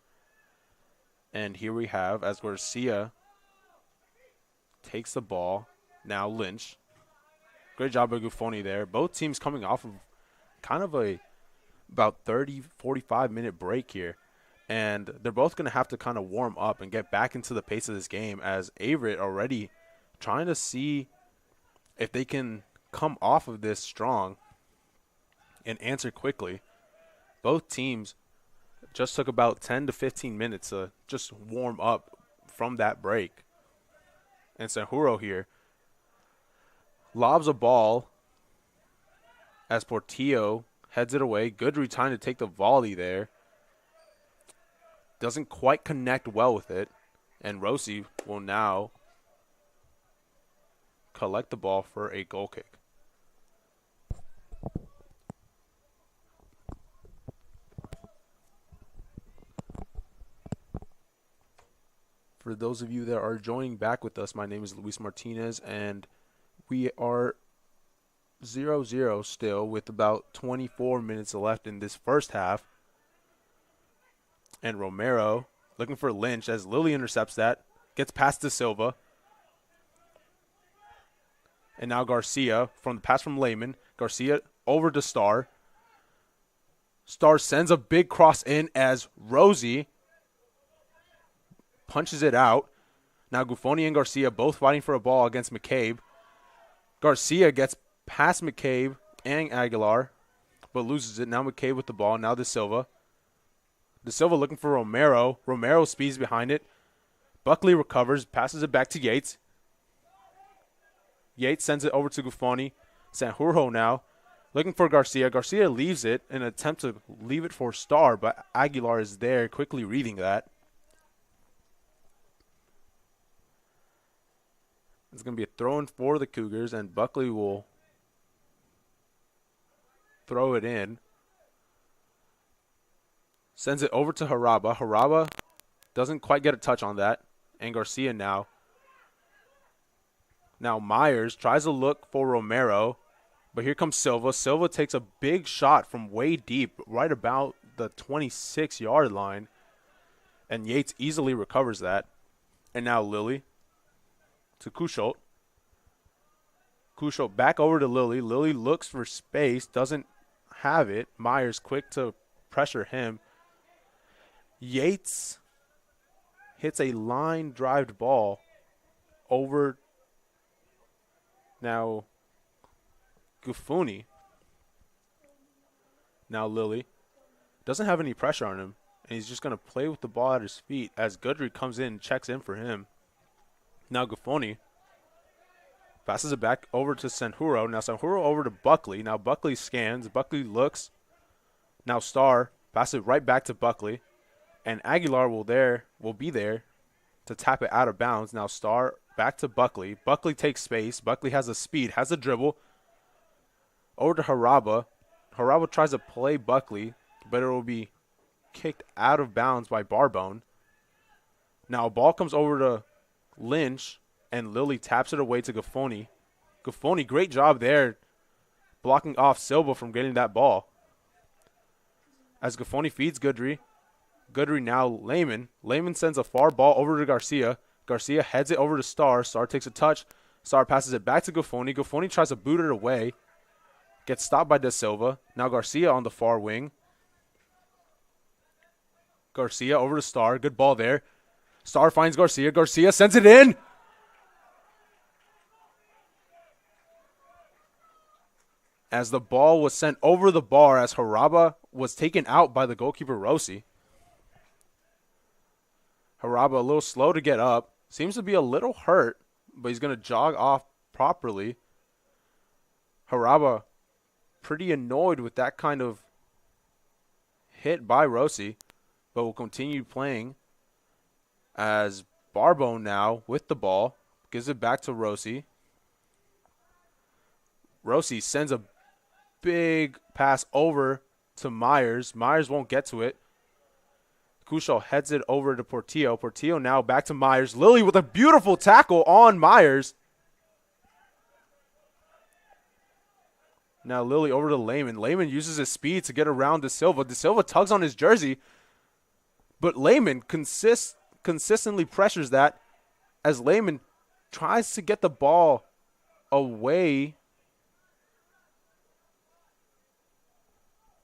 And here we have, as Garcia takes the ball, now Lynch. Great job by Guffoni there. Both teams coming off of kind of a about 30, 45-minute break here. And they're both going to have to kind of warm up and get back into the pace of this game, as Averett already trying to see if they can come off of this strong and answer quickly. Both teams just took about 10 to 15 minutes to just warm up from that break. And Sanjuro here lobs a ball as Portillo heads it away. Goodry trying to take the volley there. Doesn't quite connect well with it. And Rossi will now collect the ball for a goal kick. For those of you that are joining back with us, my name is Luis Martinez, and we are 0-0 still with about 24 minutes left in this first half. And Romero looking for Lynch as Lilly intercepts that, gets past De Silva. And now Garcia from the pass from Lehman. Garcia over to Starr. Starr sends a big cross in as Rosie punches it out. Now Guffoni and Garcia both fighting for a ball against McCabe. Garcia gets past McCabe and Aguilar, but loses it. Now McCabe with the ball. Now De Silva. De Silva looking for Romero. Romero speeds behind it. Buckley recovers, passes it back to Yates. Yates sends it over to Guffoni. Sanjuro now looking for Garcia. Garcia leaves it in an attempt to leave it for Starr, but Aguilar is there quickly reading that. It's going to be a throw-in for the Cougars, and Buckley will throw it in. Sends it over to Haraba. Haraba doesn't quite get a touch on that. And Garcia now. Now Myers tries to look for Romero, but here comes Silva. Silva takes a big shot from way deep, right about the 26-yard line. And Yates easily recovers that. And now Lilly to Kuschelt. Kuschelt back over to Lilly. Lilly looks for space, doesn't have it. Myers quick to pressure him. Yates hits a line-drived ball over now Guffoni. Now Lilly doesn't have any pressure on him, and he's just going to play with the ball at his feet as Goodry comes in and checks in for him. Now Guffoni passes it back over to Sanjuro. Now Sanjuro over to Buckley. Now Buckley scans. Buckley looks. Now Starr passes it right back to Buckley. And Aguilar will be there to tap it out of bounds. Now Starr back to Buckley. Buckley takes space. Buckley has the speed, has the dribble. Over to Haraba. Haraba tries to play Buckley, but it will be kicked out of bounds by Barbone. Now a ball comes over to Lynch, and Lilly taps it away to Guffoni. Guffoni, great job there, blocking off Silva from getting that ball. As Guffoni feeds Goodry. Goodry now Lehman. Lehman sends a far ball over to Garcia. Garcia heads it over to Starr. Starr takes a touch. Starr passes it back to Guffoni. Guffoni tries to boot it away. Gets stopped by De Silva. Now Garcia on the far wing. Garcia over to Starr. Good ball there. Starr finds Garcia. Garcia sends it in. As the ball was sent over the bar as Haraba was taken out by the goalkeeper Rossi. Haraba a little slow to get up. Seems to be a little hurt, but he's going to jog off properly. Haraba pretty annoyed with that kind of hit by Rossi, but will continue playing as Barbone now with the ball. Gives it back to Rossi. Rossi sends a big pass over to Myers. Myers won't get to it. Kuschel heads it over to Portillo. Portillo now back to Myers. Lilly with a beautiful tackle on Myers. Now Lilly over to Lehman. Lehman uses his speed to get around De Silva. De Silva tugs on his jersey, but Lehman consistently pressures that as Lehman tries to get the ball away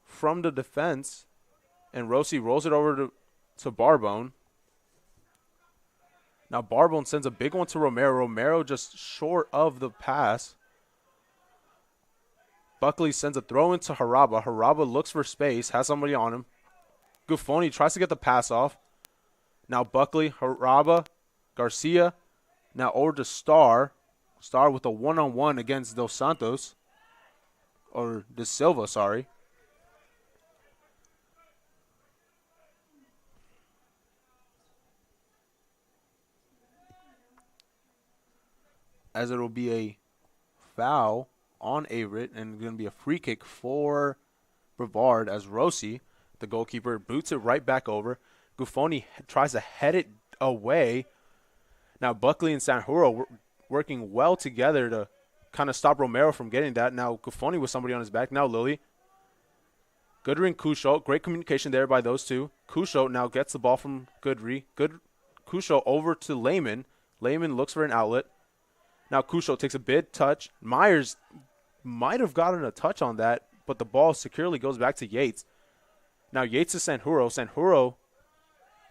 from the defense, and Rossi rolls it over to Barbone. Now Barbone sends a big one to Romero. Romero just short of the pass. Buckley sends a throw into Haraba. Haraba looks for space, has somebody on him. Guffoni tries to get the pass off. Now Buckley, Haraba, Garcia. Now over to Starr. Starr with a one-on-one against Dos Santos. Or De Silva, sorry. As it will be a foul on Averett, and going to be a free kick for Brevard as Rossi, the goalkeeper, boots it right back over. Guffoni tries to head it away. Now Buckley and Sanjuro working well together to kind of stop Romero from getting that. Now Guffoni with somebody on his back. Now Lilly. Goodry and Cusho. Great communication there by those two. Cusho now gets the ball from Goodry. Cusho over to Lehman. Lehman looks for an outlet. Now Cusho takes a big touch. Myers might have gotten a touch on that, but the ball securely goes back to Yates. Now Yates to Sanjuro. Sanjuro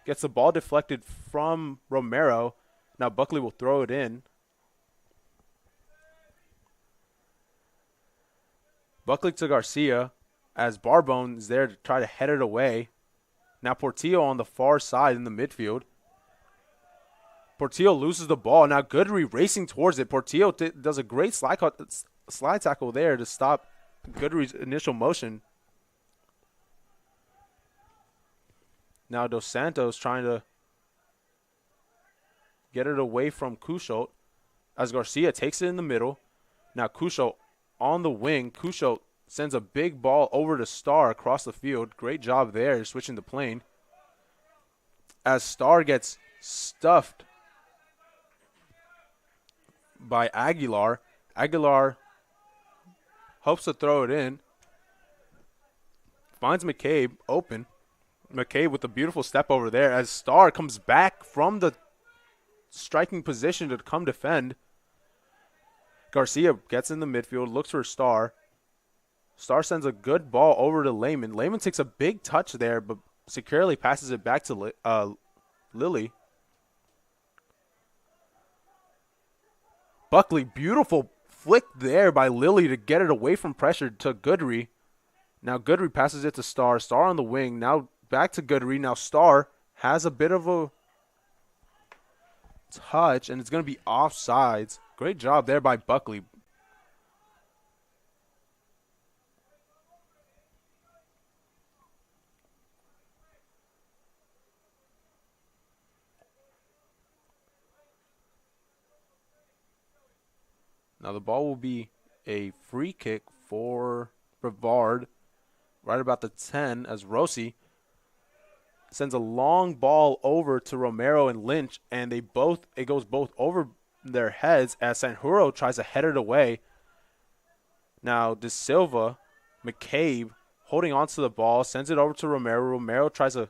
gets the ball deflected from Romero. Now Buckley will throw it in. Buckley to Garcia as Barbone is there to try to head it away. Now Portillo on the far side in the midfield. Portillo loses the ball. Now Goodry racing towards it. Portillo does a great slide tackle there to stop Goodry's initial motion. Now Dos Santos trying to get it away from Cusho as Garcia takes it in the middle. Now Cusho on the wing. Cusho sends a big ball over to Starr across the field. Great job there, switching the plane. As Starr gets stuffed by Aguilar. Aguilar hopes to throw it in. Finds McCabe open. McCabe with a beautiful step over there as Starr comes back from the striking position to come defend. Garcia gets in the midfield, looks for Starr. Starr sends a good ball over to Lehman. Lehman takes a big touch there, but securely passes it back to Lilly. Buckley, beautiful flick there by Lilly to get it away from pressure to Goodry. Now Goodry passes it to Starr. Starr on the wing. Now back to Goodry. Now Starr has a bit of a touch, and it's going to be offsides. Great job there by Buckley. Now the ball will be a free kick for Brevard right about the 10 as Rossi sends a long ball over to Romero and Lynch, and it goes both over their heads as Sanjuro tries to head it away. Now De Silva, McCabe holding on to the ball, sends it over to Romero. Romero tries to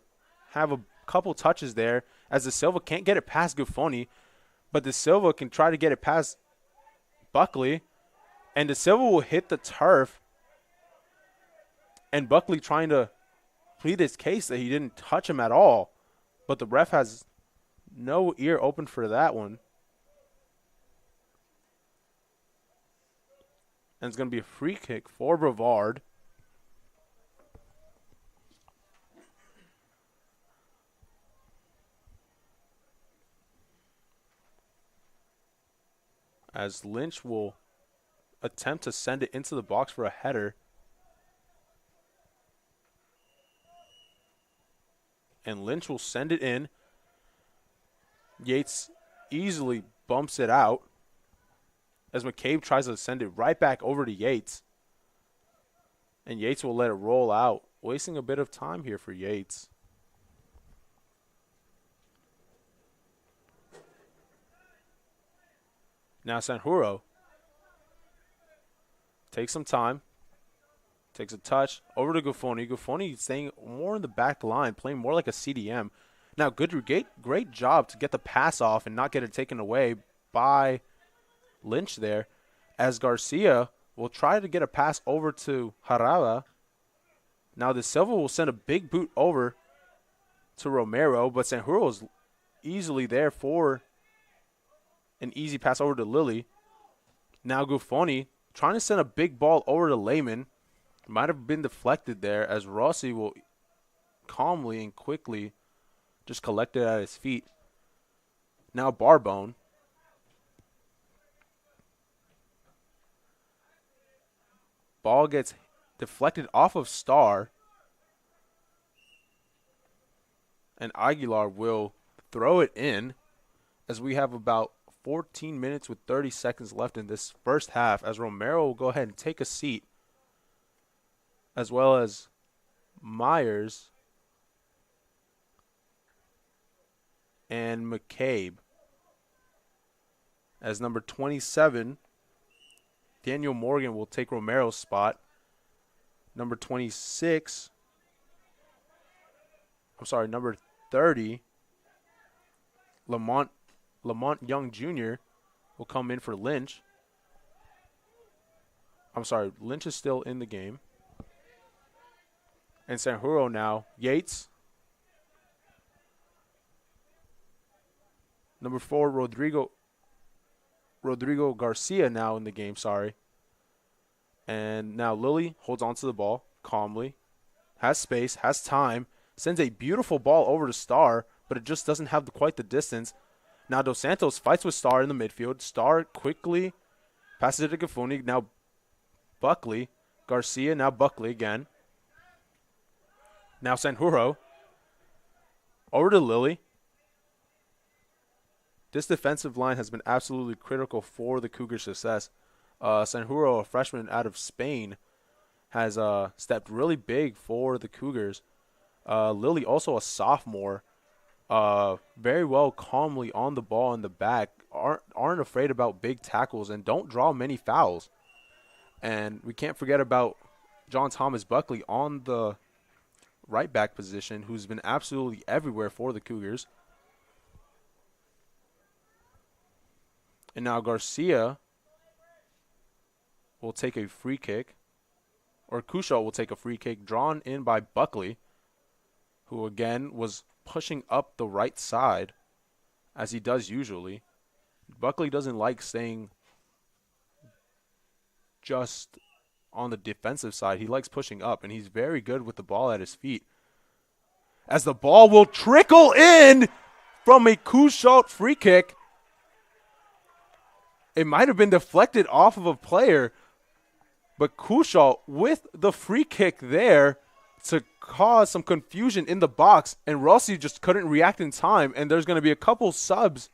have a couple touches there as De Silva can't get it past Guffoni, but De Silva can try to get it past Buckley, and De Silva will hit the turf, and Buckley trying to plead his case that he didn't touch him at all, but the ref has no ear open for that one. And it's going to be a free kick for Brevard. As Lynch will attempt to send it into the box for a header. And Lynch will send it in. Yates easily bumps it out as McCabe tries to send it right back over to Yates. And Yates will let it roll out, wasting a bit of time here for Yates. Now Sanjuro takes some time, Takes a touch over to Guffoni. Guffoni staying more in the back line, playing more like a CDM. Now, great job to get the pass off and not get it taken away by Lynch there, as Garcia will try to get a pass over to Harada. Now, De Silva will send a big boot over to Romero, but Sanjuro is easily there for an easy pass over to Lilly. Now, Guffoni trying to send a big ball over to Lehman. Might have been deflected there, as Rossi will calmly and quickly just collect it at his feet. Now Barbone. Ball gets deflected off of Starr. And Aguilar will throw it in, as we have about 14 minutes with 30 seconds left in this first half, as Romero will go ahead and take a seat, as well as Myers and McCabe. As number 27, Daniel Morgan will take Romero's spot. Number 30, Lamont Young Jr. will come in for Lynch. Lynch is still in the game. And Sanjuro now. Yates. Number 4, Rodrigo Garcia now in the game, And now Lilly holds onto the ball calmly. Has space, has time. Sends a beautiful ball over to Starr, but it just doesn't have quite the distance. Now Dos Santos fights with Starr in the midfield. Starr quickly passes it to Guffoni. Now Buckley. Garcia, now Buckley again. Now Sanjuro. Over to Lilly. This defensive line has been absolutely critical for the Cougars' success. Sanjuro, a freshman out of Spain, has stepped really big for the Cougars. Lilly, also a sophomore, very well calmly on the ball in the back, aren't afraid about big tackles and don't draw many fouls. And we can't forget about John Thomas Buckley on the right back position, who's been absolutely everywhere for the Cougars. And now Garcia will take a free kick, or Couchot will take a free kick drawn in by Buckley, who again was pushing up the right side, as he does usually. Buckley doesn't like staying just on the defensive side. He likes pushing up, and he's very good with the ball at his feet. As the ball will trickle in from a Couchot free kick. It might have been deflected off of a player, but Couchot with the free kick there to cause some confusion in the box, and Rossi just couldn't react in time, and there's going to be a couple subs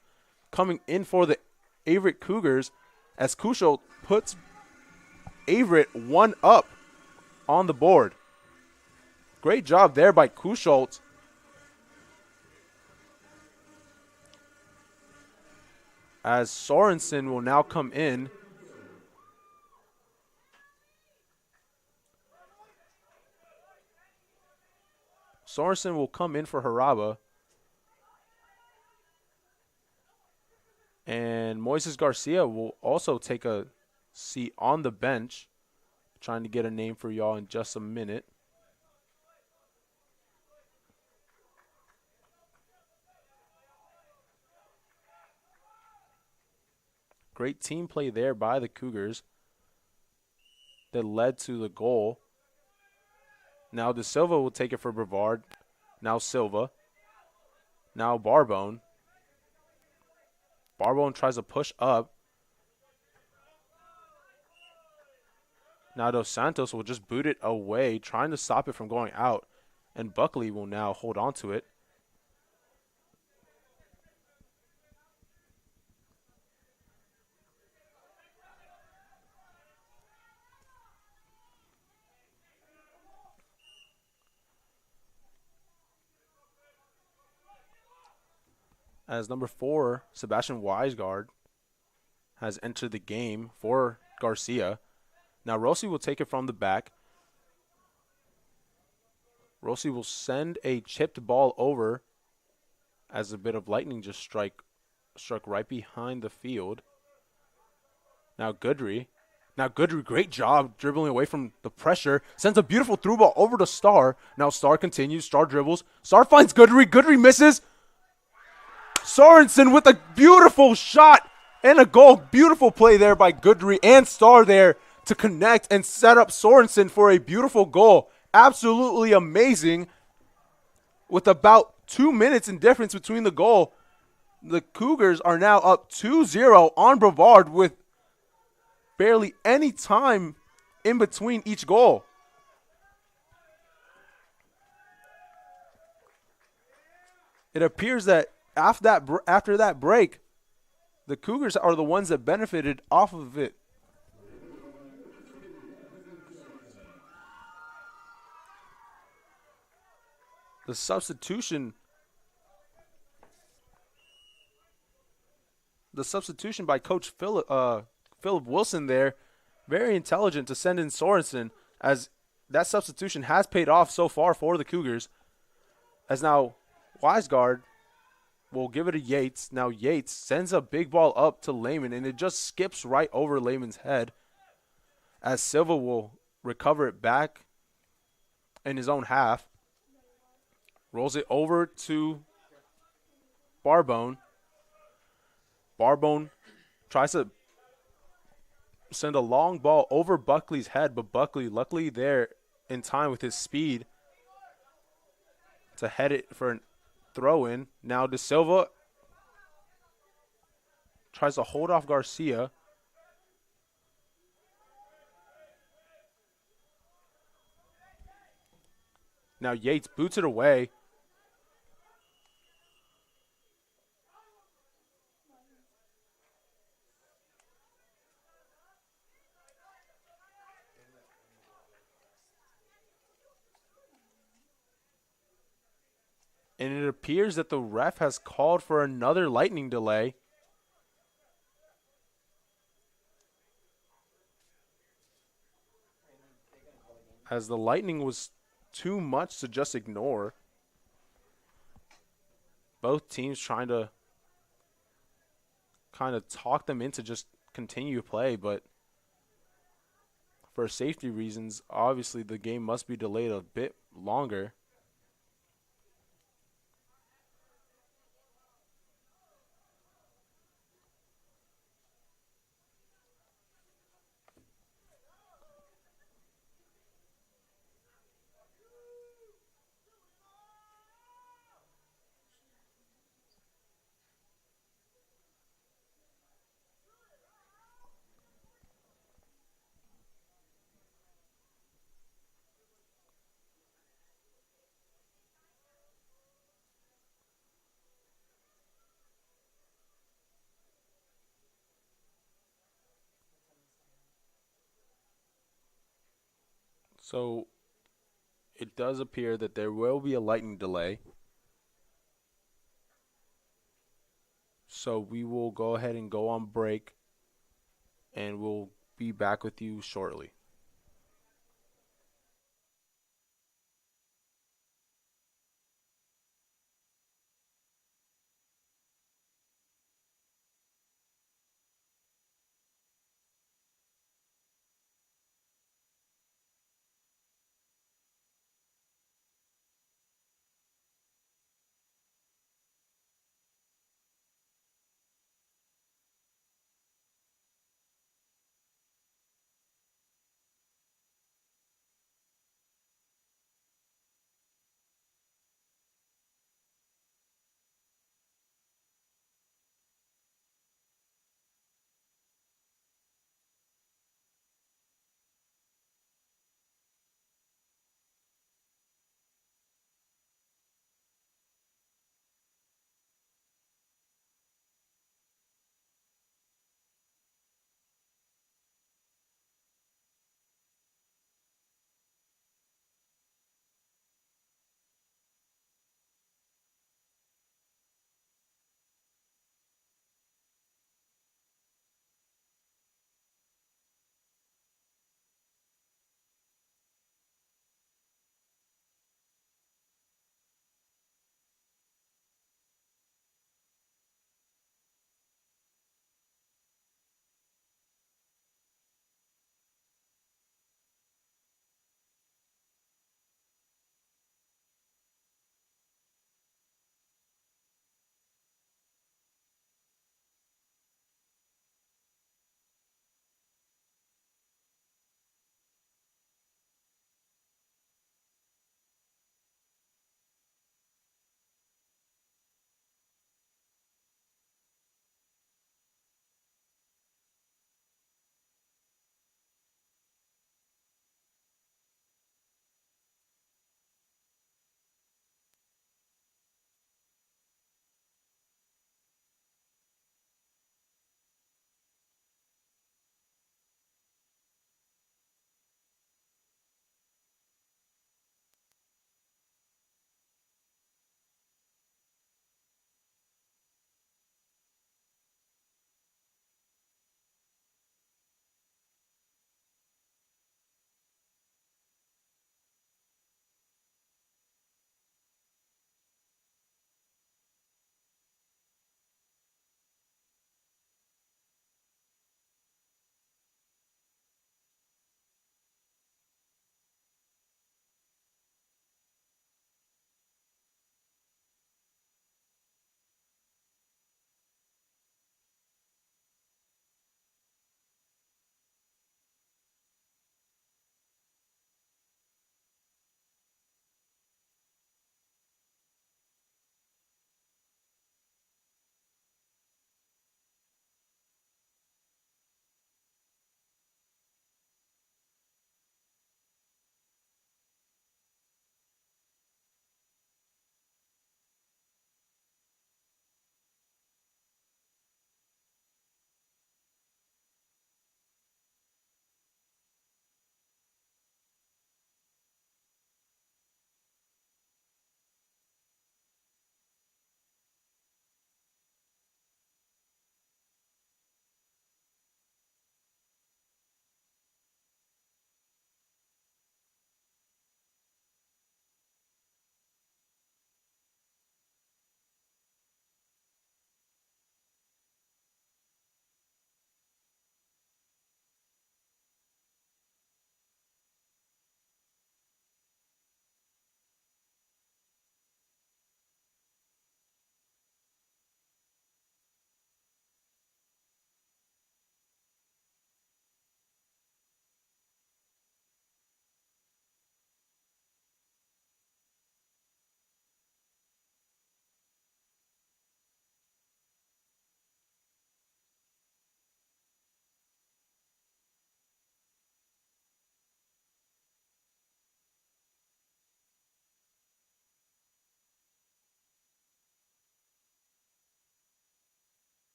coming in for the Averett Cougars as Couchot puts Averett 1 up on the board. Great job there by Couchot. As Sorensen will now come in. Sorensen will come in for Haraba. And Moises Garcia will also take a seat on the bench. Trying to get a name for y'all in just a minute. Great team play there by the Cougars that led to the goal. Now De Silva will take it for Brevard. Now Silva. Now Barbone. Barbone tries to push up. Now Dos Santos will just boot it away, trying to stop it from going out. And Buckley will now hold on to it. As number 4, Sebastian Weisgard has entered the game for Garcia. Now Rossi will take it from the back. Rossi will send a chipped ball over as a bit of lightning just struck right behind the field. Now Goodry, great job dribbling away from the pressure. Sends a beautiful through ball over to Star. Now Star continues. Star dribbles. Star finds Goodry. Goodry misses. Sorensen with a beautiful shot and a goal. Beautiful play there by Goodry and Star there to connect and set up Sorensen for a beautiful goal. Absolutely amazing. With about 2 minutes in difference between the goal, the Cougars are now up 2-0 on Brevard with barely any time in between each goal. It appears that after that break, the Cougars are the ones that benefited off of it. The substitution by Coach Philip Wilson there, very intelligent to send in Sorensen, as that substitution has paid off so far for the Cougars. As now Weisgard will give it to Yates. Now Yates sends a big ball up to Lehman, and it just skips right over Lehman's head, as Silva will recover it back in his own half. Rolls it over to Barbone. Barbone tries to send a long ball over Buckley's head, but Buckley luckily there in time with his speed to head it for a throw-in. Now De Silva tries to hold off Garcia. Now Yates boots it away. And it appears that the ref has called for another lightning delay. As the lightning was too much to just ignore. Both teams trying to kind of talk them into just continue play, but for safety reasons, obviously the game must be delayed a bit longer. So it does appear that there will be a lightning delay. So we will go ahead and go on break, and we'll be back with you shortly.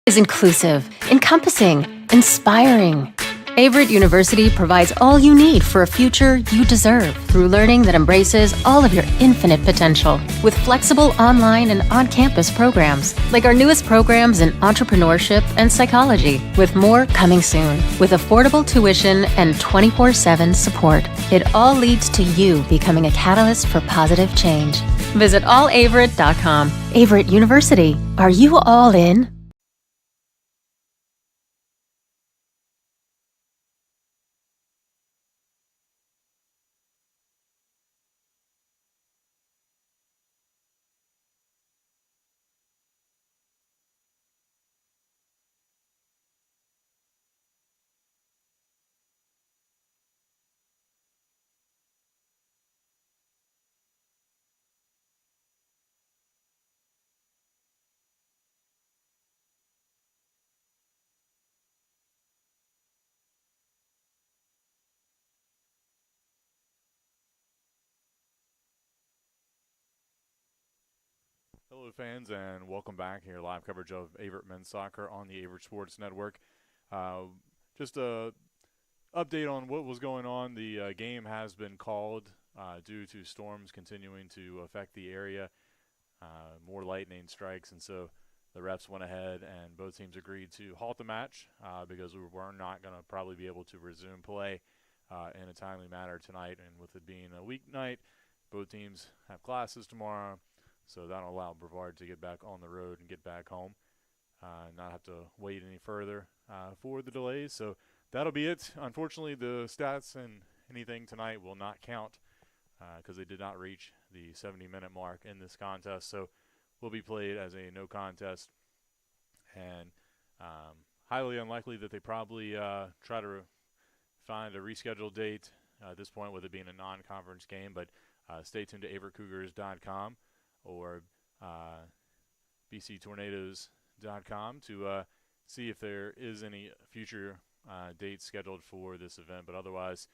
is inclusive, encompassing, inspiring. Averett University provides all you need for a future you deserve through learning that embraces all of your infinite potential with flexible online and on-campus programs like our newest programs in entrepreneurship and psychology, with more coming soon, with affordable tuition and 24/7 support. It all leads to you becoming a catalyst for positive change. Visit allaverett.com. Averett University. Are you all in? Hello, fans, and welcome back here. Live coverage of Averett men's soccer on the Averett Sports Network. Just a update on what was going on. The game has been called due to storms continuing to affect the area, more lightning strikes, and so the refs went ahead and both teams agreed to halt the match because we were not going to probably be able to resume play in a timely manner tonight. And with it being a weeknight, both teams have classes tomorrow. So that'll allow Brevard to get back on the road and get back home, not have to wait any further for the delays. So that'll be it. Unfortunately, the stats and anything tonight will not count because they did not reach the 70-minute mark in this contest. So will be played as a no contest, and highly unlikely that they probably try to find a rescheduled date at this point, with it being a non-conference game. But stay tuned to AverettCougars.com or bctornadoes.com to see if there is any future dates scheduled for this event. But otherwise,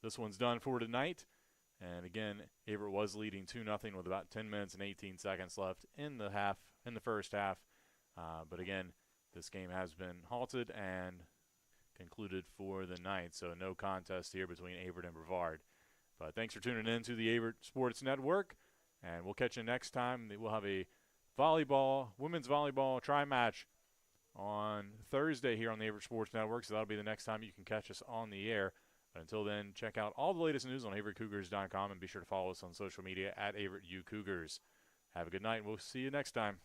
this one's done for tonight. And again, Averett was leading 2-0 with about 10 minutes and 18 seconds left in the first half. But again, this game has been halted and concluded for the night. So no contest here between Averett and Brevard. But thanks for tuning in to the Averett Sports Network. And we'll catch you next time. We'll have a women's volleyball tri-match on Thursday here on the Averett Sports Network. So that'll be the next time you can catch us on the air. But until then, check out all the latest news on AverettCougars.com and be sure to follow us on social media at AverettUCougars. Have a good night, and we'll see you next time.